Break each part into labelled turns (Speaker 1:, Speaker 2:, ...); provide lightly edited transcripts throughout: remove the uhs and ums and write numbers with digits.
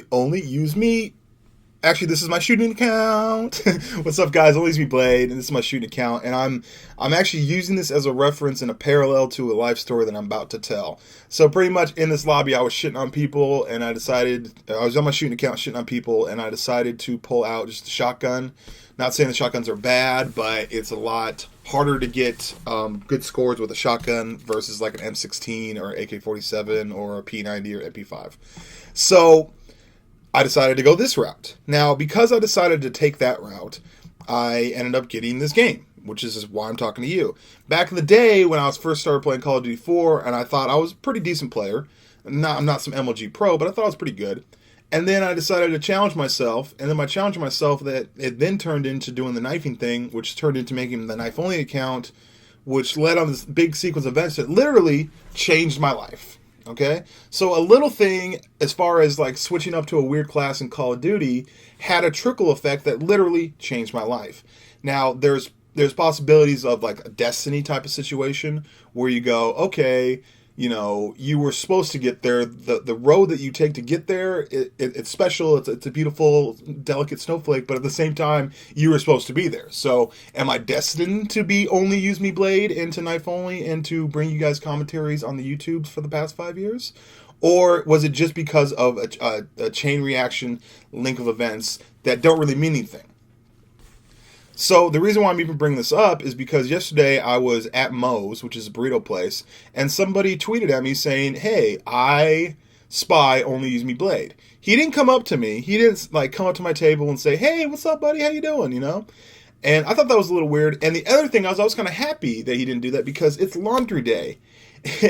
Speaker 1: Only use me. Actually, this is my shooting account. What's up, guys? ONLYUSEmeBLADE, and this is my shooting account, and I'm actually using this as a reference and a parallel to a life story that I'm about to tell. So pretty much in this lobby, I was shitting on people, and I was on my shooting account shitting on people, and I decided to pull out just a shotgun. Not saying the shotguns are bad, but it's a lot harder to get good scores with a shotgun versus like an M16 or AK-47 or a P90 or MP5. So I decided to go this route. Now, because I decided to take that route, I ended up getting this game, which is why I'm talking to you. Back in the day when I was first started playing Call of Duty 4, and I thought I was a pretty decent player. I'm not some MLG pro, but I thought I was pretty good. And then I decided to challenge myself, and then by challenging myself, that it then turned into doing the knifing thing, which turned into making the knife-only account, which led on this big sequence of events that literally changed my life. Okay? So a little thing, as far as like switching up to a weird class in Call of Duty, had a trickle effect that literally changed my life. Now, there's possibilities of like a Destiny type of situation, where you go, okay, you know, you were supposed to get there. The road that you take to get there, it's special. It's a beautiful, delicate snowflake. But at the same time, you were supposed to be there. So, am I destined to be ONLYUSEmeBLADE and to knife only and to bring you guys commentaries on the YouTubes for the past 5 years? Or was it just because of a chain reaction link of events that don't really mean anything? So the reason why I'm even bringing this up is because yesterday I was at Moe's, which is a burrito place, and somebody tweeted at me saying, "Hey, I spy ONLYUSEmeBLADE." He didn't come up to me. He didn't like come up to my table and say, "Hey, what's up, buddy? How you doing?" You know. And I thought that was a little weird. And the other thing I was kind of happy that he didn't do that because it's laundry day,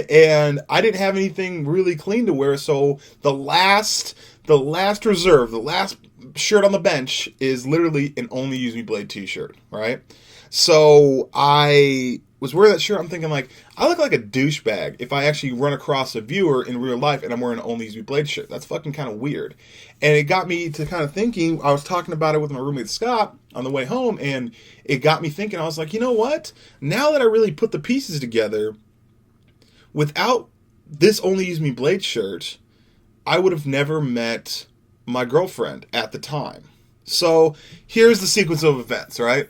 Speaker 1: and I didn't have anything really clean to wear. So the last reserve, the last shirt on the bench is literally an ONLYUSEmeBLADE t-shirt, right? So I was wearing that shirt. I'm thinking like, I look like a douchebag if I actually run across a viewer in real life and I'm wearing an ONLYUSEmeBLADE shirt. That's fucking kind of weird. And it got me to kind of thinking. I was talking about it with my roommate Scott on the way home, and it got me thinking. I was like, you know what? Now that I really put the pieces together, without this ONLYUSEmeBLADE shirt, I would have never met my girlfriend at the time. So here's the sequence of events, right?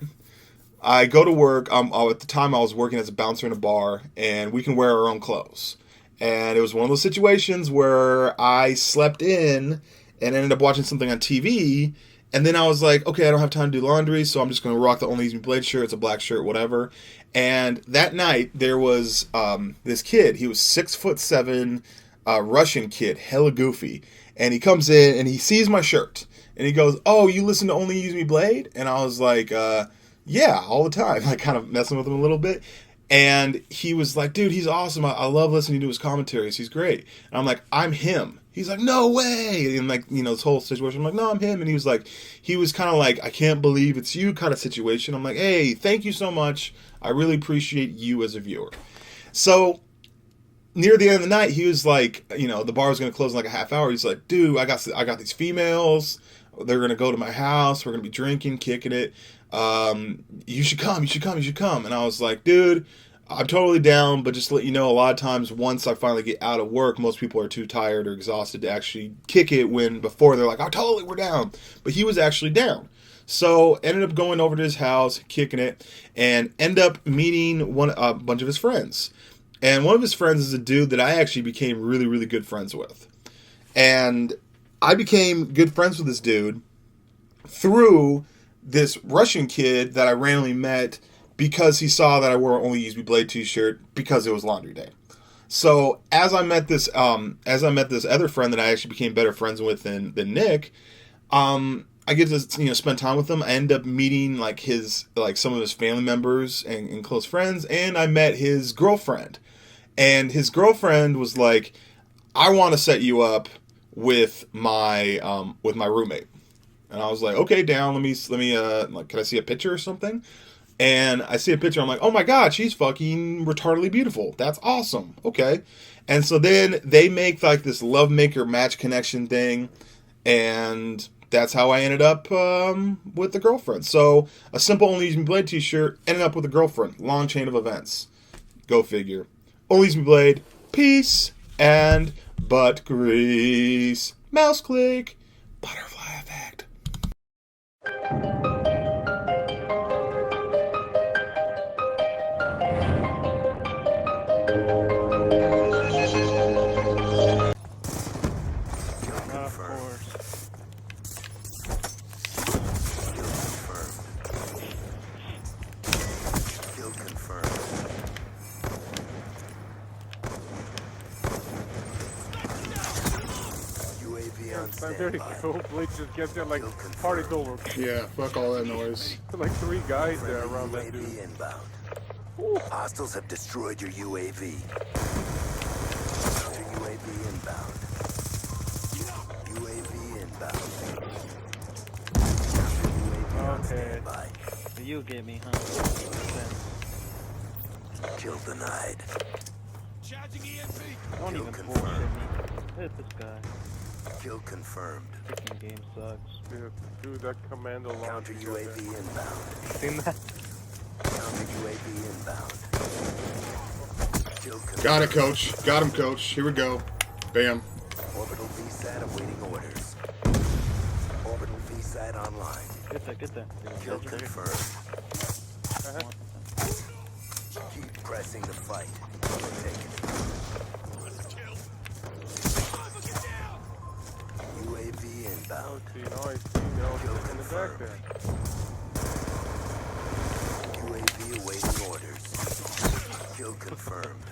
Speaker 1: I go to work. At the time, I was working as a bouncer in a bar, and we can wear our own clothes. And it was one of those situations where I slept in and ended up watching something on TV. And then I was like, okay, I don't have time to do laundry, so I'm just going to rock the ONLYUSEmeBLADE shirt. It's a black shirt, whatever. And that night, there was this kid. He was 6'7", Russian kid, hella goofy. And he comes in and he sees my shirt and he goes, "Oh, you listen to ONLYUSEmeBLADE?" And I was like, yeah, all the time. Like kind of messing with him a little bit. And he was like, "Dude, he's awesome. I love listening to his commentaries. He's great." And I'm like, "I'm him." He's like, "No way." And like, you know, this whole situation, I'm like, "No, I'm him." And he was kind of like, "I can't believe it's you" kind of situation. I'm like, "Hey, thank you so much. I really appreciate you as a viewer." So near the end of the night, he was like, you know, the bar was going to close in like a half hour. He's like, "Dude, I got these females. They're going to go to my house. We're going to be drinking, kicking it. You should come. And I was like, "Dude, I'm totally down, but just to let you know, a lot of times once I finally get out of work, most people are too tired or exhausted to actually kick it before they're like, 'Oh, totally, we're down.'" But he was actually down. So ended up going over to his house, kicking it, and end up meeting a bunch of his friends. And one of his friends is a dude that I actually became really, really good friends with. And I became good friends with this dude through this Russian kid that I randomly met because he saw that I wore an ONLYUSEmeBLADE t-shirt because it was laundry day. So as I met this other friend that I actually became better friends with than Nick, I get to spend time with him. I end up meeting some of his family members and close friends, and I met his girlfriend. And his girlfriend was like, "I want to set you up with my roommate." And I was like, "Okay, down. Let me can I see a picture or something?" And I see a picture. I'm like, "Oh my God, she's fucking retardedly beautiful. That's awesome." Okay. And so then they make like this love maker match connection thing, and that's how I ended up with the girlfriend. So a simple Only Use Me Blade t-shirt ended up with a girlfriend. Long chain of events. Go figure. Only Use Me Blade. Peace and butt grease. Mouse click. Butterfly effect.
Speaker 2: There you go. Blade just gets there like party's over.
Speaker 1: Yeah, fuck all that noise.
Speaker 2: Like 3 guys there around that dude.
Speaker 3: Inbound. Hostiles have destroyed your UAV. UAV inbound. UAV inbound.
Speaker 4: Okay. You get me, huh?
Speaker 3: Kill denied.
Speaker 4: Don't even bullshit me. Hit this guy.
Speaker 3: Kill confirmed.
Speaker 4: Freaking game sucks.
Speaker 2: Dude, that commando launch.
Speaker 3: Counter UAV inbound.
Speaker 4: Seen that?
Speaker 3: Counter UAV inbound. Kill confirmed.
Speaker 1: Got it, coach. Got him, coach. Here we go. Bam.
Speaker 3: Orbital VSAT awaiting orders. Orbital VSAT online.
Speaker 4: Get that.
Speaker 3: Kill confirmed. Keep pressing the fight. We're taking it. UAV inbound.
Speaker 2: See, now I see now
Speaker 3: Kill
Speaker 2: in the back there.
Speaker 3: UAV awaiting orders. Kill confirmed.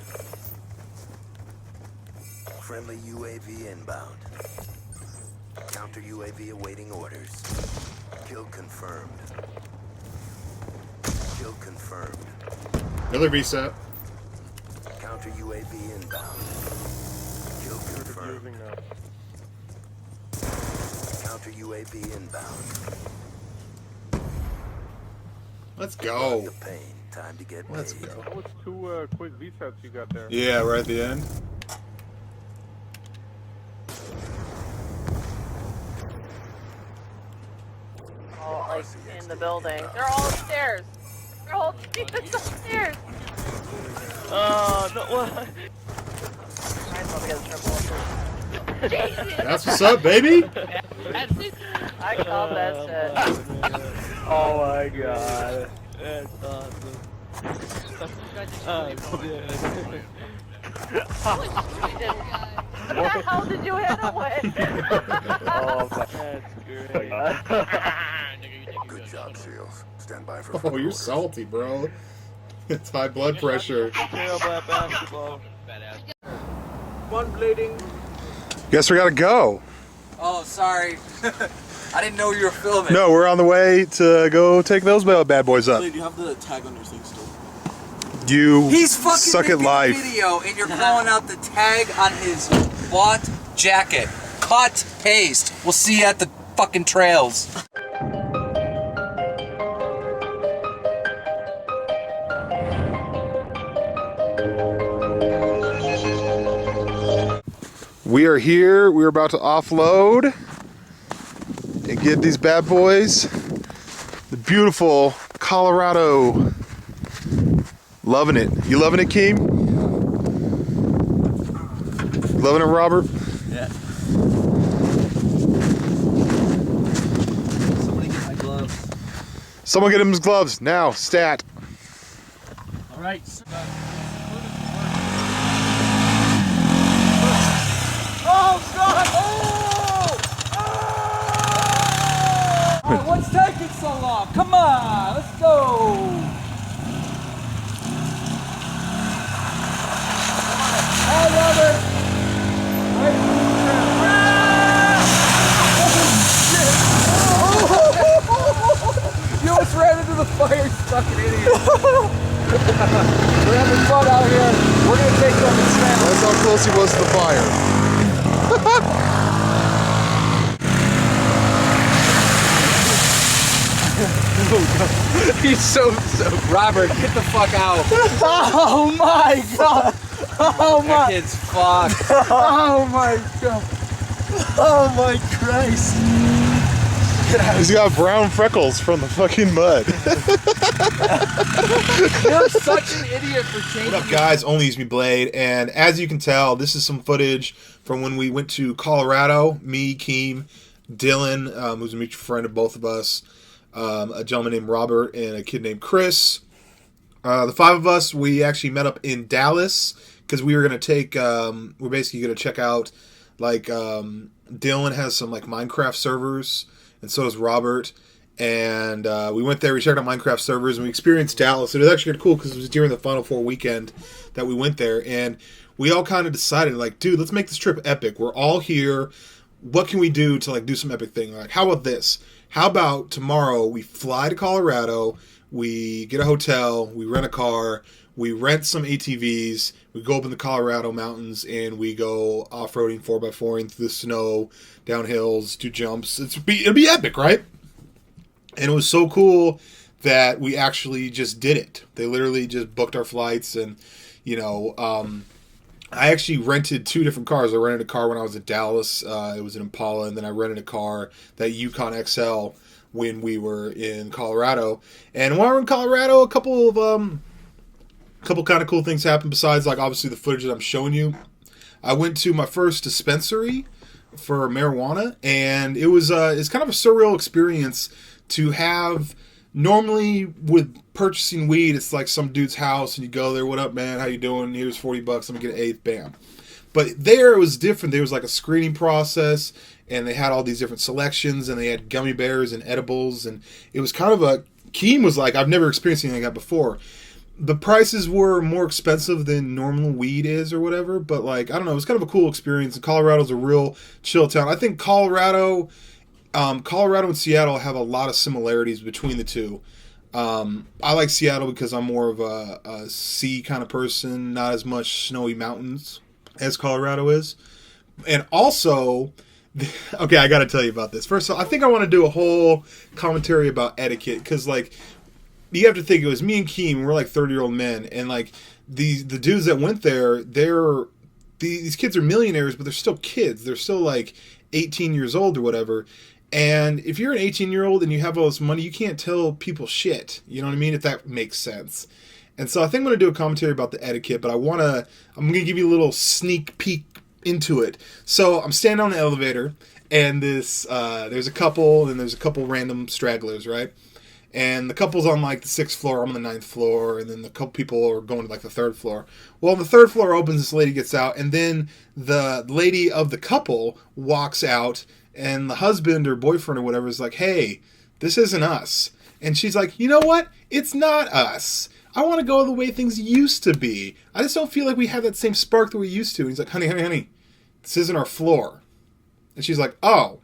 Speaker 3: Friendly UAV inbound. Counter UAV awaiting orders. Kill confirmed. Kill confirmed.
Speaker 1: Another reset.
Speaker 3: Counter UAV inbound. Kill confirmed.
Speaker 2: Using now.
Speaker 3: Counter UAV inbound.
Speaker 1: Let's
Speaker 3: Got
Speaker 1: go.
Speaker 3: the pain. Time to get
Speaker 1: Let's
Speaker 3: paid.
Speaker 1: go.
Speaker 2: Oh, it's 2 quick VSATs you got there.
Speaker 1: Yeah, right at the end.
Speaker 5: All like in the building. They're all upstairs. They're all upstairs.
Speaker 4: No, what?
Speaker 5: Might as well get a triple.
Speaker 1: That's what's up, baby.
Speaker 5: I called that shit.
Speaker 4: Oh my god. That's awesome.
Speaker 5: What the hell did you hit him with?
Speaker 4: Oh, that's great.
Speaker 3: Good job, SEALs. Stand by for
Speaker 1: Oh,
Speaker 3: further
Speaker 1: you're
Speaker 3: orders.
Speaker 1: salty, bro. It's high blood pressure.
Speaker 4: Tailback basketball.
Speaker 6: One blading.
Speaker 1: Guess we gotta go.
Speaker 6: Oh, sorry. I didn't know you were filming.
Speaker 1: No, we're on the way to go take those bad boys up.
Speaker 7: Do you have the tag on your thing still?
Speaker 1: You
Speaker 6: He's fucking
Speaker 1: suck at
Speaker 6: making
Speaker 1: life.
Speaker 6: a video and you're calling out the tag on his bought jacket. Cut, paste. We'll see you at the fucking trails.
Speaker 1: We are here. We're about to offload and get these bad boys. The beautiful Colorado. Loving it. You loving it, Keem? Loving it, Robert?
Speaker 7: Yeah. Somebody get my gloves.
Speaker 1: Someone get him his gloves now. Stat.
Speaker 7: All right.
Speaker 6: Oh, what's taking so long? Come on, let's go. I love it. You almost ran into the fire, you fucking idiot. We're having fun out here. We're gonna take them and slam them.
Speaker 1: That's how close he was to the fire.
Speaker 6: He's so Robert, get the fuck out. Oh my god. Oh my. That kid's fucked. Oh my god. Oh my Christ.
Speaker 1: He's got brown freckles from the fucking mud.
Speaker 6: You're such an idiot for changing.
Speaker 1: What up, guys? ONLYUSEmeBLADE, and as you can tell, this is some footage from when we went to Colorado. Me, Keem, Dylan, who's a mutual friend of both of us, a gentleman named Robert, and a kid named Chris. The five of us, we actually met up in Dallas because we were gonna take. We're basically gonna check out, like, Dylan has some like Minecraft servers, and so does Robert. And we went there, we checked out Minecraft servers, and we experienced Dallas. It was actually kind of cool because it was during the Final Four weekend that we went there, and we all kind of decided, like, dude, let's make this trip epic. We're all here. What can we do to, like, do some epic thing? Like, how about this? How about tomorrow we fly to Colorado, we get a hotel, we rent a car, we rent some ATVs, we go up in the Colorado mountains, and we go off-roading 4x4 through the snow, down hills, do jumps. It'll be epic, right? And it was so cool that we actually just did it. They literally just booked our flights, and, you know, I actually rented two different cars. I rented a car when I was in Dallas. It was an Impala, and then I rented a car, that Yukon XL, when we were in Colorado. And while we were in Colorado, a couple kind of cool things happened besides, like, obviously the footage that I'm showing you. I went to my first dispensary for marijuana, and it was it's kind of a surreal experience to have. Normally with purchasing weed, it's like some dude's house and you go there, what up, man, how you doing, here's $40, let me get an eighth, bam. But there it was different. There was like a screening process, and they had all these different selections, and they had gummy bears and edibles, and it was kind of a, Keem was like, I've never experienced anything like that before. The prices were more expensive than normal weed is or whatever, but, like, I don't know, it was kind of a cool experience. And Colorado's a real chill town. I think Colorado and Seattle have a lot of similarities between the two. I like Seattle because I'm more of a sea kind of person, not as much snowy mountains as Colorado is. And also, okay, I got to tell you about this. First of all, I think I want to do a whole commentary about etiquette because, like, you have to think it was me and Keem. We're like 30-year-old men, and, like, the dudes that went there, these kids are millionaires, but they're still kids. They're still like 18 years old or whatever. And if you're an 18-year-old and you have all this money, you can't tell people shit. You know what I mean? If that makes sense. And so I think I'm going to do a commentary about the etiquette, but I'm going to give you a little sneak peek into it. So I'm standing on the elevator, and there's a couple, and there's a couple random stragglers, right? And the couple's on, like, the 6th floor, I'm on the 9th floor, and then the couple people are going to, like, the 3rd floor. Well, the 3rd floor opens, this lady gets out, and then the lady of the couple walks out, and the husband or boyfriend or whatever is like, hey, this isn't us. And she's like, you know what? It's not us. I want to go the way things used to be. I just don't feel like we have that same spark that we used to. And he's like, honey, this isn't our floor. And she's like, oh.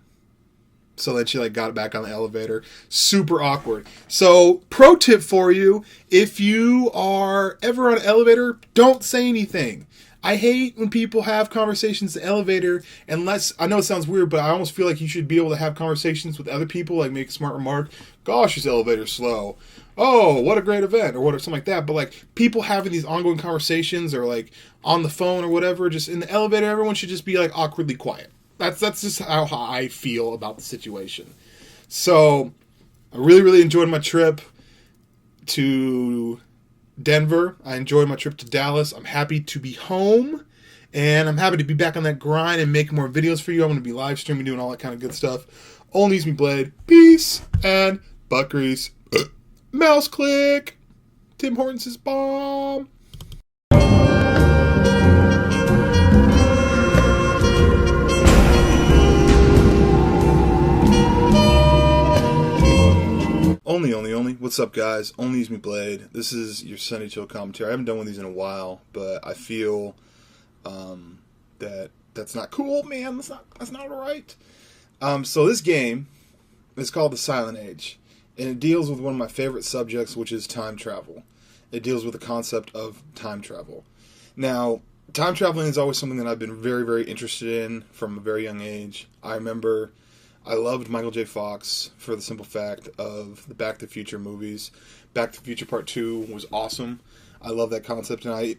Speaker 1: So then she, like, got back on the elevator. Super awkward. So, pro tip for you, if you are ever on an elevator, don't say anything. I hate when people have conversations in the elevator, unless, I know it sounds weird, but I almost feel like you should be able to have conversations with other people, like make a smart remark. Gosh, this elevator's slow. Oh, what a great event, or something like that. But, like, people having these ongoing conversations, or, like, on the phone or whatever, just in the elevator, everyone should just be, like, awkwardly quiet. That's just how I feel about the situation. So, I really, really enjoyed my trip to Denver. I enjoyed my trip to Dallas. I'm happy to be home, and I'm happy to be back on that grind and making more videos for you. I'm going to be live streaming, doing all that kind of good stuff. ONLYUSEmeBLADE. Peace and butt grease. Mouse click. Tim Hortons is bomb. Only. What's up, guys? ONLYUSEmeBLADE. This is your Sunday Chill commentary. I haven't done one of these in a while, but I feel that's not cool, man. That's not alright. So this game is called The Silent Age, and it deals with one of my favorite subjects, which is time travel. It deals with the concept of time travel. Now, time traveling is always something that I've been very, very interested in from a very young age. I remember I loved Michael J. Fox for the simple fact of the Back to the Future movies. Back to the Future Part 2 was awesome. I love that concept, and I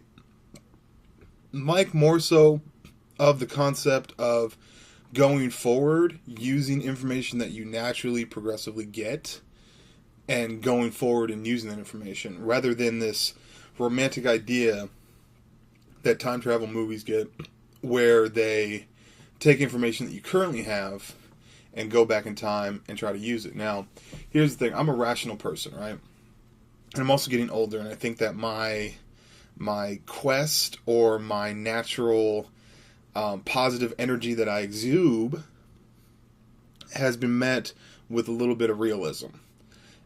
Speaker 1: like more so of the concept of going forward, using information that you naturally progressively get, and going forward and using that information, rather than this romantic idea that time travel movies get, where they take information that you currently have and go back in time and try to use it. Now, here's the thing. I'm a rational person, right? And I'm also getting older, and I think that my quest, or my natural positive energy that I exude, has been met with a little bit of realism.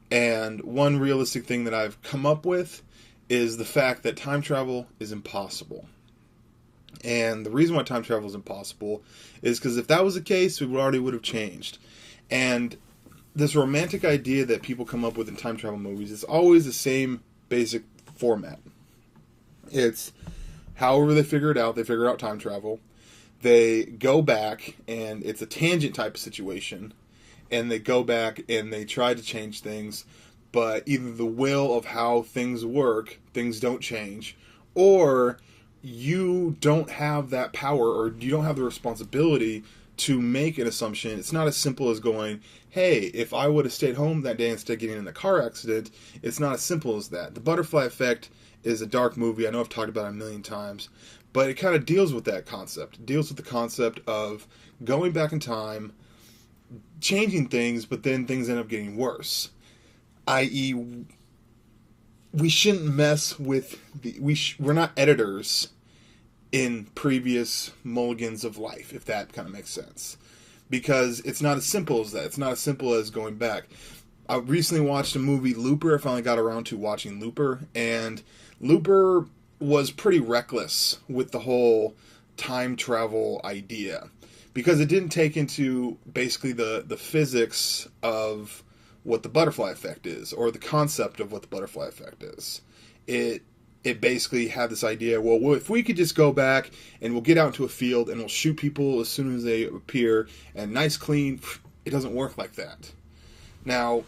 Speaker 1: And one realistic thing that I've come up with is the fact that time travel is impossible. And the reason why time travel is impossible is because if that was the case, we already would have changed. And this romantic idea that people come up with in time travel movies is always the same basic format. It's however they figure it out. They figure out time travel. They go back, and it's a tangent type of situation. And they go back and they try to change things, but either the will of how things work, things don't change, or you don't have that power, or you don't have the responsibility to make an assumption. It's not as simple as going, hey, if I would have stayed home that day instead of getting in a car accident. It's not as simple as that. The Butterfly Effect is a dark movie. I know I've talked about it a million times, but it kind of deals with that concept. It deals with the concept of going back in time, changing things, but then things end up getting worse. I.e., we shouldn't mess with we're not editors in previous mulligans of life, if that kind of makes sense. Because it's not as simple as that. It's not as simple as going back. I recently watched a movie, Looper. I finally got around to watching Looper, and Looper was pretty reckless with the whole time travel idea, because it didn't take into basically the physics of what the butterfly effect is, or the concept of what the butterfly effect is. It basically had this idea, well, if we could just go back and we'll get out into a field and we'll shoot people as soon as they appear, and nice, clean, it doesn't work like that. Now,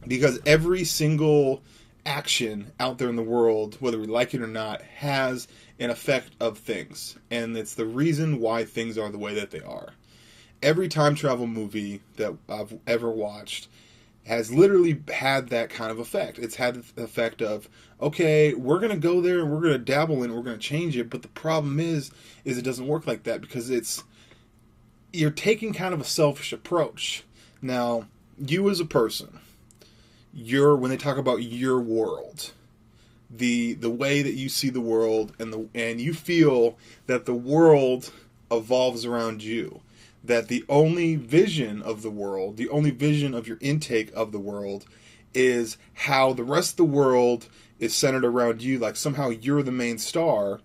Speaker 1: because every single action out there in the world, whether we like it or not, has an effect of things, and it's the reason why things are the way that they are. Every time travel movie that I've ever watched has literally had that kind of effect. It's had the effect of, okay, we're going to go there and we're going to dabble in it, we're going to change it, but the problem is it doesn't work like that, because you're taking kind of a selfish approach. Now, you as a person, when they talk about your world, the way that you see the world, and you feel that the world evolves around you, that the only vision of the world, the only vision of your intake of the world, is how the rest of the world is centered around you, like somehow you're the main star,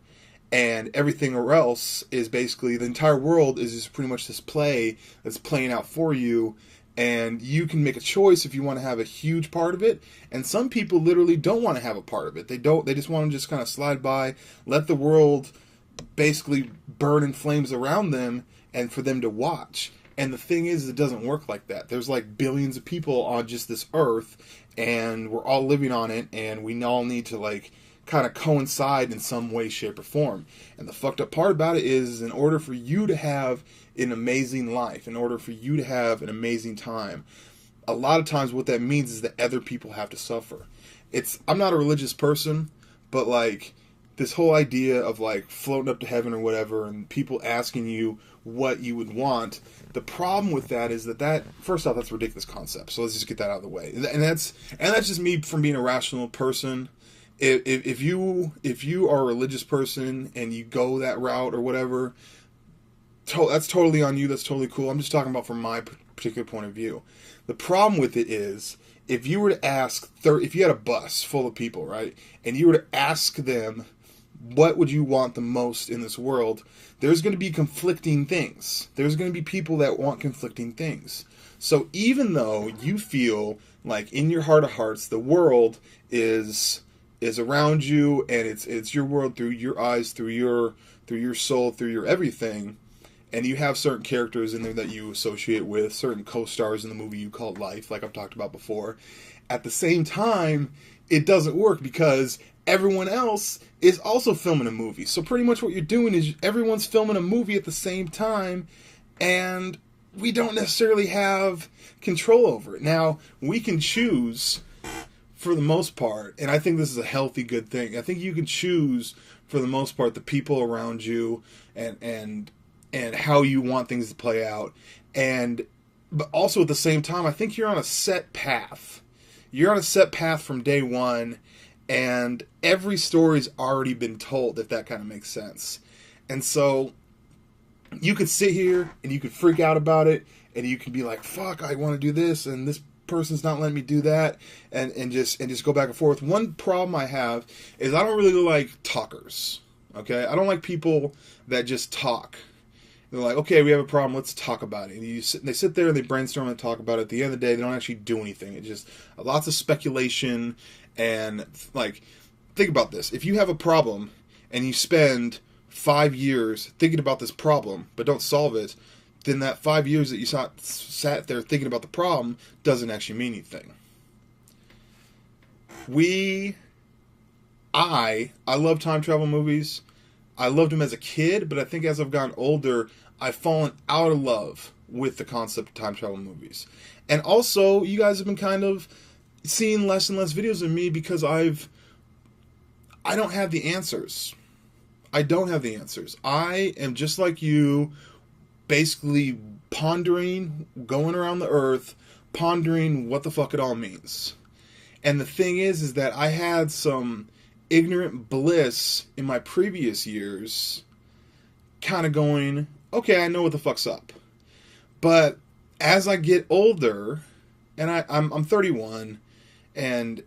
Speaker 1: and everything else is basically, the entire world is just pretty much this play that's playing out for you, and you can make a choice if you want to have a huge part of it. And some people literally don't want to have a part of it. They just want to just kind of slide by, let the world basically burn in flames around them, and for them to watch. And the thing is, it doesn't work like that. There's like billions of people on just this earth, and we're all living on it, and we all need to like kind of coincide in some way, shape, or form. And the fucked up part about it is, in order for you to have an amazing life, in order for you to have an amazing time, a lot of times what that means is that other people have to suffer. I'm not a religious person, but like this whole idea of like floating up to heaven or whatever, and people asking you what you would want. The problem with that is that first off, that's a ridiculous concept. So let's just get that out of the way. And that's just me from being a rational person. If you are a religious person and you go that route or whatever, that's totally on you. That's totally cool. I'm just talking about from my particular point of view. The problem with it is, if you were to ask, if you had a bus full of people, right, and you were to ask them, what would you want the most in this world? There's going to be conflicting things. There's going to be people that want conflicting things. So even though you feel like in your heart of hearts the world is around you, and it's your world through your eyes, through your soul, through your everything, and you have certain characters in there that you associate with, certain co-stars in the movie you call life, like I've talked about before, at the same time, it doesn't work, because everyone else is also filming a movie. So pretty much what you're doing is everyone's filming a movie at the same time, and we don't necessarily have control over it. Now, we can choose for the most part, and I think this is a healthy, good thing. I think you can choose for the most part the people around you and how you want things to play out. But also at the same time, I think you're on a set path. You're on a set path from day one, and every story's already been told, if that kind of makes sense. And so you could sit here and you could freak out about it, and you can be like, fuck, I want to do this, and this person's not letting me do that, and just go back and forth. One problem I have is I don't really like talkers. Okay? I don't like people that just talk. They're like, okay, we have a problem, let's talk about it. And they sit there and they brainstorm and talk about it. At the end of the day, they don't actually do anything. It's just lots of speculation. And, like, think about this. If you have a problem and you spend 5 years thinking about this problem but don't solve it, then that 5 years that you sat there thinking about the problem doesn't actually mean anything. I love time travel movies. I loved them as a kid, but I think as I've gotten older, I've fallen out of love with the concept of time travel movies. And also, you guys have been kind of seeing less and less videos of me because I don't have the answers. I don't have the answers. I am just like you, basically pondering, going around the earth, pondering what the fuck it all means. And the thing is that I had some ignorant bliss in my previous years, kind of going, okay, I know what the fuck's up. But as I get older, and I'm 31, and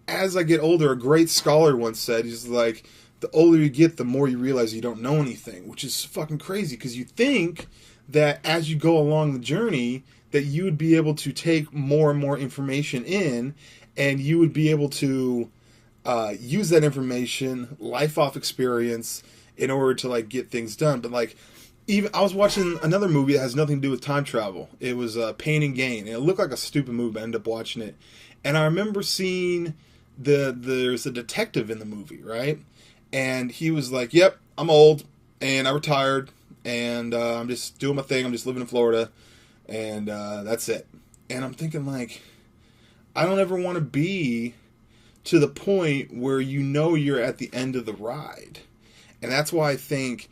Speaker 1: as I get older, a great scholar once said, he's like, the older you get, the more you realize you don't know anything, which is fucking crazy, because you think that as you go along the journey, that you would be able to take more and more information in, and you would be able to use that information, life off experience, in order to like get things done. But like, even I was watching another movie that has nothing to do with time travel. It was Pain and Gain, and it looked like a stupid movie, but I ended up watching it. And I remember seeing there's a detective in the movie, right? And he was like, "Yep, I'm old, and I retired, and I'm just doing my thing. I'm just living in Florida, and that's it." And I'm thinking like, I don't ever want to be to the point where you know you're at the end of the ride. And that's why I think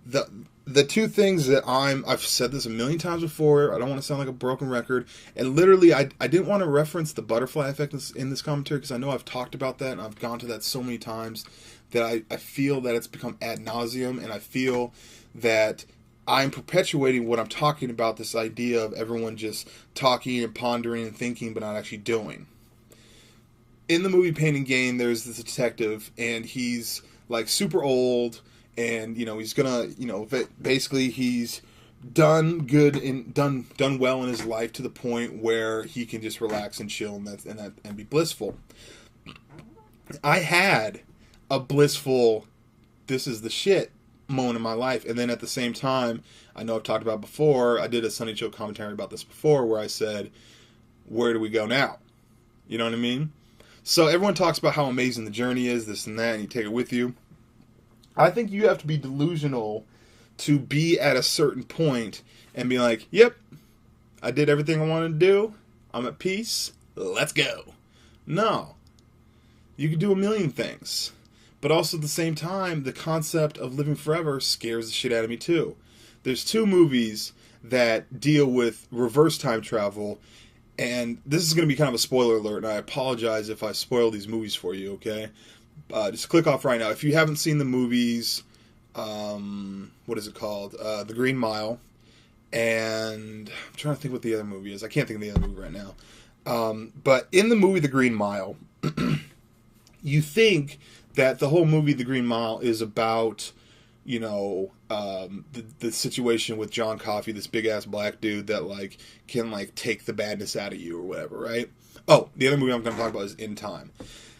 Speaker 1: the two things that I've said this a million times before, I don't want to sound like a broken record, and literally I didn't want to reference the butterfly effect in this commentary, because I know I've talked about that, and I've gone to that so many times that I feel that it's become ad nauseum, and I feel that I'm perpetuating what I'm talking about, this idea of everyone just talking and pondering and thinking but not actually doing. In the movie Pain and Gain, there's this detective, and he's like super old, and you know he's gonna, you know, basically he's done good and done well in his life to the point where he can just relax and chill and be blissful. I had a blissful, this is the shit moment in my life, and then at the same time, I know I've talked about before, I did a Sunny Chill commentary about this before, where I said, where do we go now? You know what I mean? So everyone talks about how amazing the journey is, this and that, and you take it with you. I think you have to be delusional to be at a certain point and be like, yep, I did everything I wanted to do, I'm at peace, let's go. No. You can do a million things. But also at the same time, the concept of living forever scares the shit out of me too. There's two movies that deal with reverse time travel, and this is going to be kind of a spoiler alert, and I apologize if I spoil these movies for you, okay? Just click off right now. If you haven't seen the movies, what is it called? The Green Mile, and I'm trying to think what the other movie is. I can't think of the other movie right now. But in the movie The Green Mile, you think that the whole movie The Green Mile is about, you know, the situation with John Coffey, this big ass black dude that like can like take the badness out of you or whatever, right? Oh, the other movie I'm going to talk about is In Time.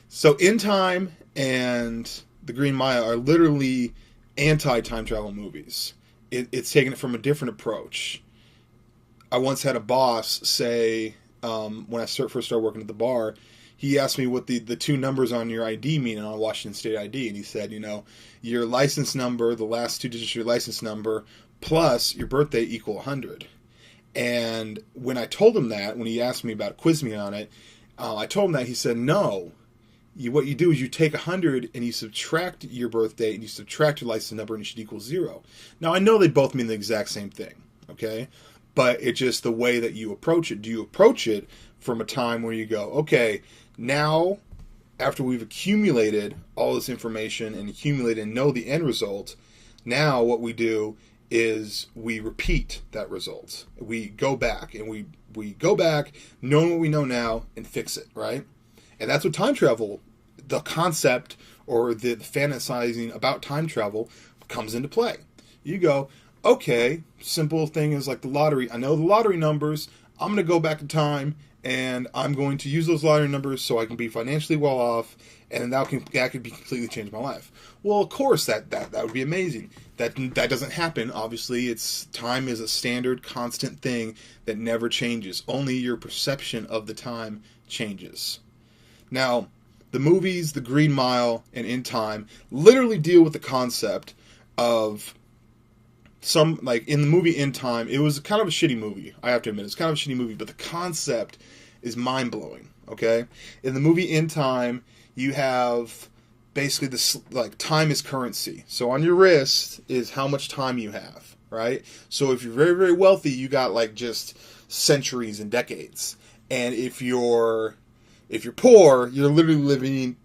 Speaker 1: So In Time and The Green Mile are literally anti-time travel movies. It's taken it from a different approach. I once had a boss say, when I first started working at the bar, he asked me what the two numbers on your ID mean on Washington State ID, and he said, your license number, the last two digits of your license number, plus your birthday equal 100. And when I told him that, when he asked me about quizzing me on it, I told him that. He said, no. What you do is you take 100 and you subtract your birthday and you subtract your license number and it should equal 0. Now, I know they both mean the exact same thing, okay? But it's just the way that you approach it. Do you approach it from a time where you go, okay, now after we've accumulated all this information and accumulated and know the end result, now what we do is we repeat that result. We go back and we go back knowing what we know now and fix it, right? And that's what time travel, the concept or the fantasizing about time travel comes into play. You go, okay, simple thing is like the lottery. I know the lottery numbers. I'm going to go back in time and I'm going to use those lottery numbers so I can be financially well off, and that could be completely change my life. Well, of course that would be amazing. That doesn't happen. Obviously, time is a standard, constant thing that never changes. Only your perception of the time changes. Now, the movies, The Green Mile and In Time, literally deal with the concept of like in the movie In Time, it was kind of a shitty movie. I have to admit, it's kind of a shitty movie, but the concept is mind-blowing, okay? In the movie In Time, you have basically this, like, time is currency. So on your wrist is how much time you have, right? So if you're very, very wealthy, you got, like, just centuries and decades. And if you're poor, you're literally living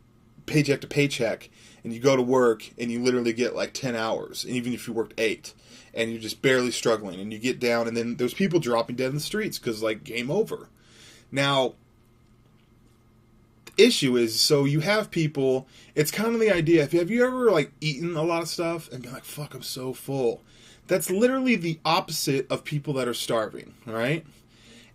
Speaker 1: paycheck to paycheck, and you go to work and you literally get like 10 hours, and even if you worked 8, and you're just barely struggling, and you get down, and then there's people dropping dead in the streets because, like, game over. Now, the issue is, so you have people, it's kind of the idea, have you ever, like, eaten a lot of stuff and been like, fuck, I'm so full? That's literally the opposite of people that are starving, right?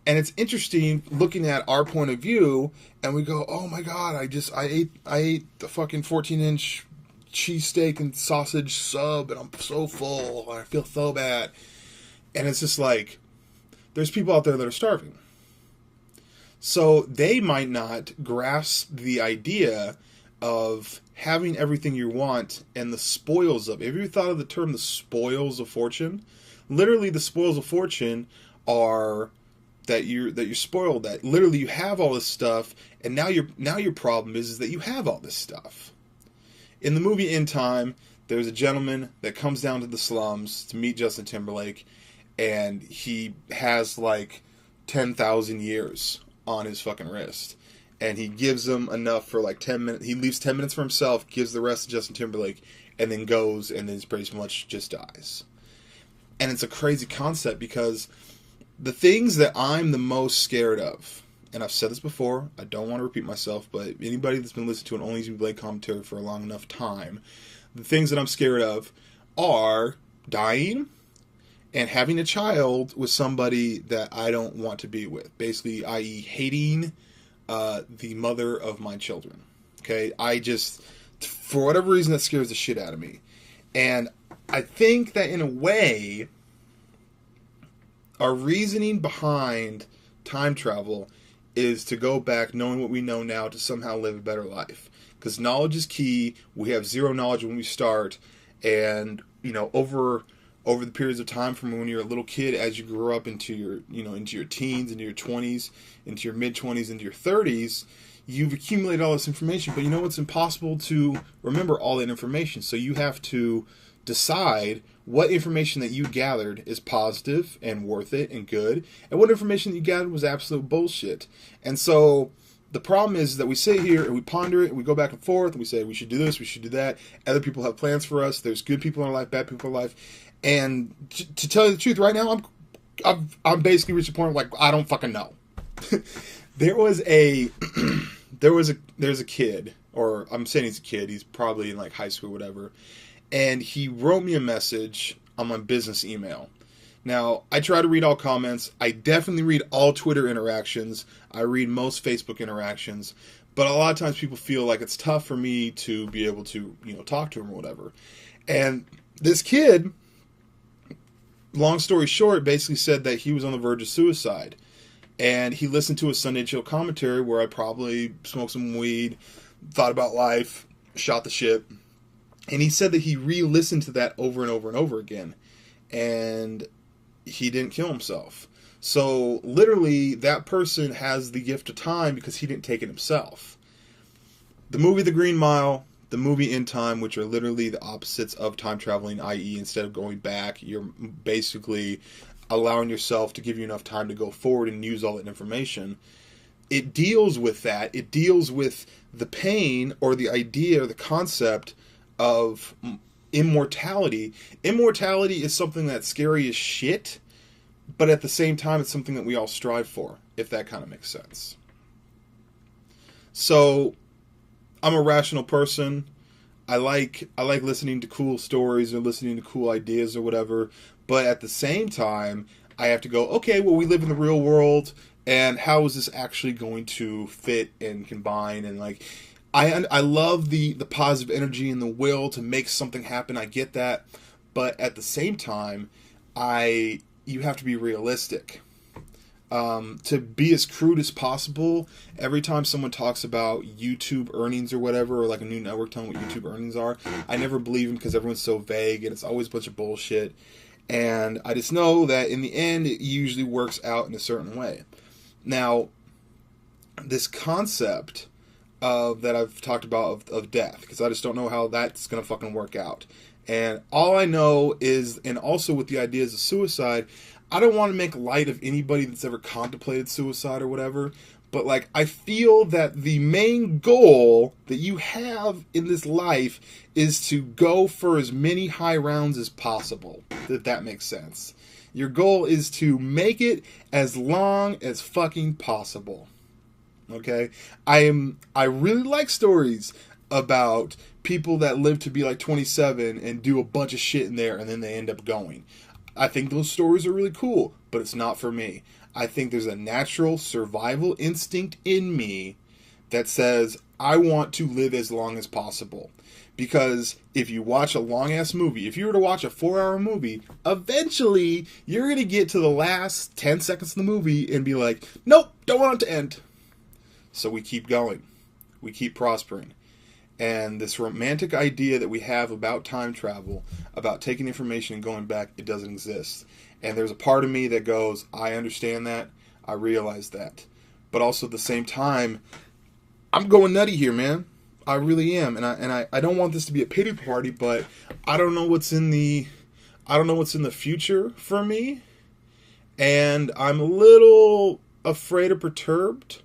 Speaker 1: And it's interesting looking at our point of view, and we go, oh my god, I ate the fucking 14-inch cheesesteak and sausage sub, and I'm so full, and I feel so bad. And it's just like, there's people out there that are starving. So they might not grasp the idea of having everything you want and the spoils of it. Have you ever thought of the term the spoils of fortune? Literally, the spoils of fortune are that you're spoiled, that literally you have all this stuff, and now your problem is that you have all this stuff. In the movie In Time, there's a gentleman that comes down to the slums to meet Justin Timberlake, and he has like 10,000 years on his fucking wrist, and he gives them enough for like 10 minutes. He leaves 10 minutes for himself, gives the rest to Justin Timberlake, and then goes, and then pretty much just dies. And it's a crazy concept because the things that I'm the most scared of, and I've said this before, I don't want to repeat myself, but anybody that's been listening to an ONLYUSemeBLADE commentary for a long enough time, the things that I'm scared of are dying and having a child with somebody that I don't want to be with. Basically, i.e. hating the mother of my children. Okay? For whatever reason, that scares the shit out of me. And I think that in a way, our reasoning behind time travel is to go back, knowing what we know now, to somehow live a better life. Because knowledge is key. We have zero knowledge when we start, and over the periods of time from when you're a little kid, as you grow up into your teens, into your 20s, into your mid-20s, into your 30s, you've accumulated all this information. But it's impossible to remember all that information. So you have to decide what information that you gathered is positive and worth it and good, and what information that you gathered was absolute bullshit. And so the problem is that we sit here and we ponder it and we go back and forth and we say we should do this, we should do that. Other people have plans for us. There's good people in our life, bad people in our life. And to tell you the truth, right now I'm basically reached a point where, like, I don't fucking know. There's a kid, or I'm saying he's a kid. He's probably in like high school or whatever. And he wrote me a message on my business email. Now, I try to read all comments. I definitely read all Twitter interactions. I read most Facebook interactions. But a lot of times people feel like it's tough for me to be able to, talk to him or whatever. And this kid, long story short, basically said that he was on the verge of suicide. And he listened to a Sunday Chill commentary where I probably smoked some weed, thought about life, shot the shit. And he said that he re-listened to that over and over and over again. And he didn't kill himself. So literally that person has the gift of time because he didn't take it himself. The movie The Green Mile, the movie In Time, which are literally the opposites of time traveling, i.e. instead of going back, you're basically allowing yourself to give you enough time to go forward and use all that information. It deals with that. It deals with the pain or the idea or the concept of immortality. Immortality is something that's scary as shit, but at the same time, it's something that we all strive for, if that kind of makes sense. So, I'm a rational person. I like listening to cool stories or listening to cool ideas or whatever, but at the same time, I have to go, okay, well, we live in the real world, and how is this actually going to fit and combine? And like, I love the positive energy and the will to make something happen. I get that, but at the same time, you have to be realistic. To be as crude as possible, every time someone talks about YouTube earnings or whatever, or like a new network telling what YouTube earnings are, I never believe them because everyone's so vague and it's always a bunch of bullshit. And I just know that in the end, it usually works out in a certain way. Now, this concept that I've talked about of death, because I just don't know how that's going to fucking work out. And all I know is, and also with the ideas of suicide, I don't want to make light of anybody that's ever contemplated suicide or whatever, but like, I feel that the main goal that you have in this life is to go for as many high rounds as possible, if that makes sense. Your goal is to make it as long as fucking possible. Okay? I really like stories about people that live to be like 27 and do a bunch of shit in there and then they end up going. I think those stories are really cool, but it's not for me. I think there's a natural survival instinct in me that says I want to live as long as possible. Because if you watch a long-ass movie, if you were to watch a 4-hour movie, eventually you're going to get to the last 10 seconds of the movie and be like, nope, don't want it to end. So we keep going. We keep prospering. And this romantic idea that we have about time travel, about taking information and going back, it doesn't exist. And there's a part of me that goes, I understand that, I realize that. But also at the same time, I'm going nutty here, man. I really am. And I don't want this to be a pity party, but I don't know what's in the future for me. And I'm a little afraid or perturbed.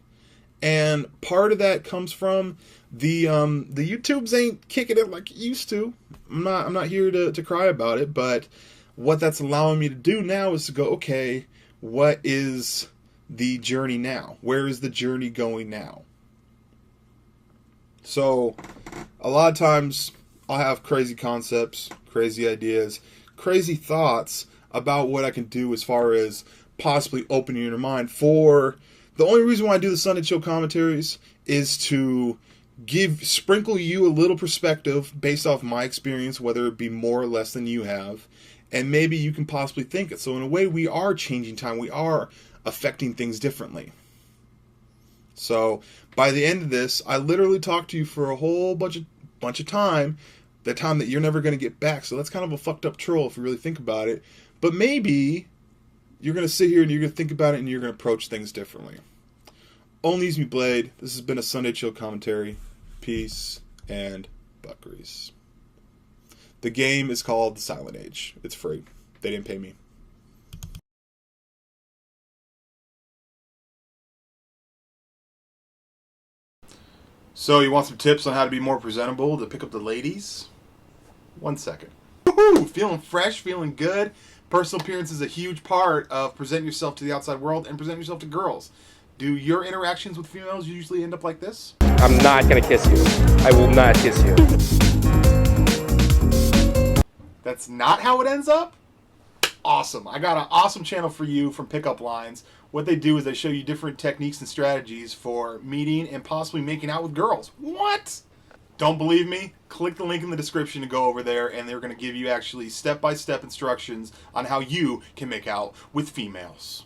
Speaker 1: And part of that comes from the YouTubes ain't kicking it like it used to. I'm not here to cry about it, but what that's allowing me to do now is to go, okay, what is the journey now? Where is the journey going now? So a lot of times I'll have crazy concepts, crazy ideas, crazy thoughts about what I can do as far as possibly opening your mind for. The only reason why I do the Sunday Chill commentaries is to sprinkle you a little perspective based off my experience, whether it be more or less than you have, and maybe you can possibly think it. So in a way, we are changing time. We are affecting things differently. So by the end of this, I literally talked to you for a whole bunch of time, the time that you're never going to get back. So that's kind of a fucked up troll if you really think about it. But maybe you're going to sit here and you're going to think about it and you're going to approach things differently. ONLYUSEmeBLADE. This has been a Sunday Chill commentary. Peace and butt grease. The game is called The Silent Age. It's free. They didn't pay me. So you want some tips on how to be more presentable to pick up the ladies? 1 second. Woohoo! Feeling fresh, feeling good. Personal appearance is a huge part of presenting yourself to the outside world and presenting yourself to girls. Do your interactions with females usually end up like this?
Speaker 8: I'm not gonna kiss you. I will not kiss you.
Speaker 1: That's not how it ends up? Awesome. I got an awesome channel for you from Pickup Lines. What they do is they show you different techniques and strategies for meeting and possibly making out with girls. What? Don't believe me? Click the link in the description to go over there, and they're going to give you actually step-by-step instructions on how you can make out with females.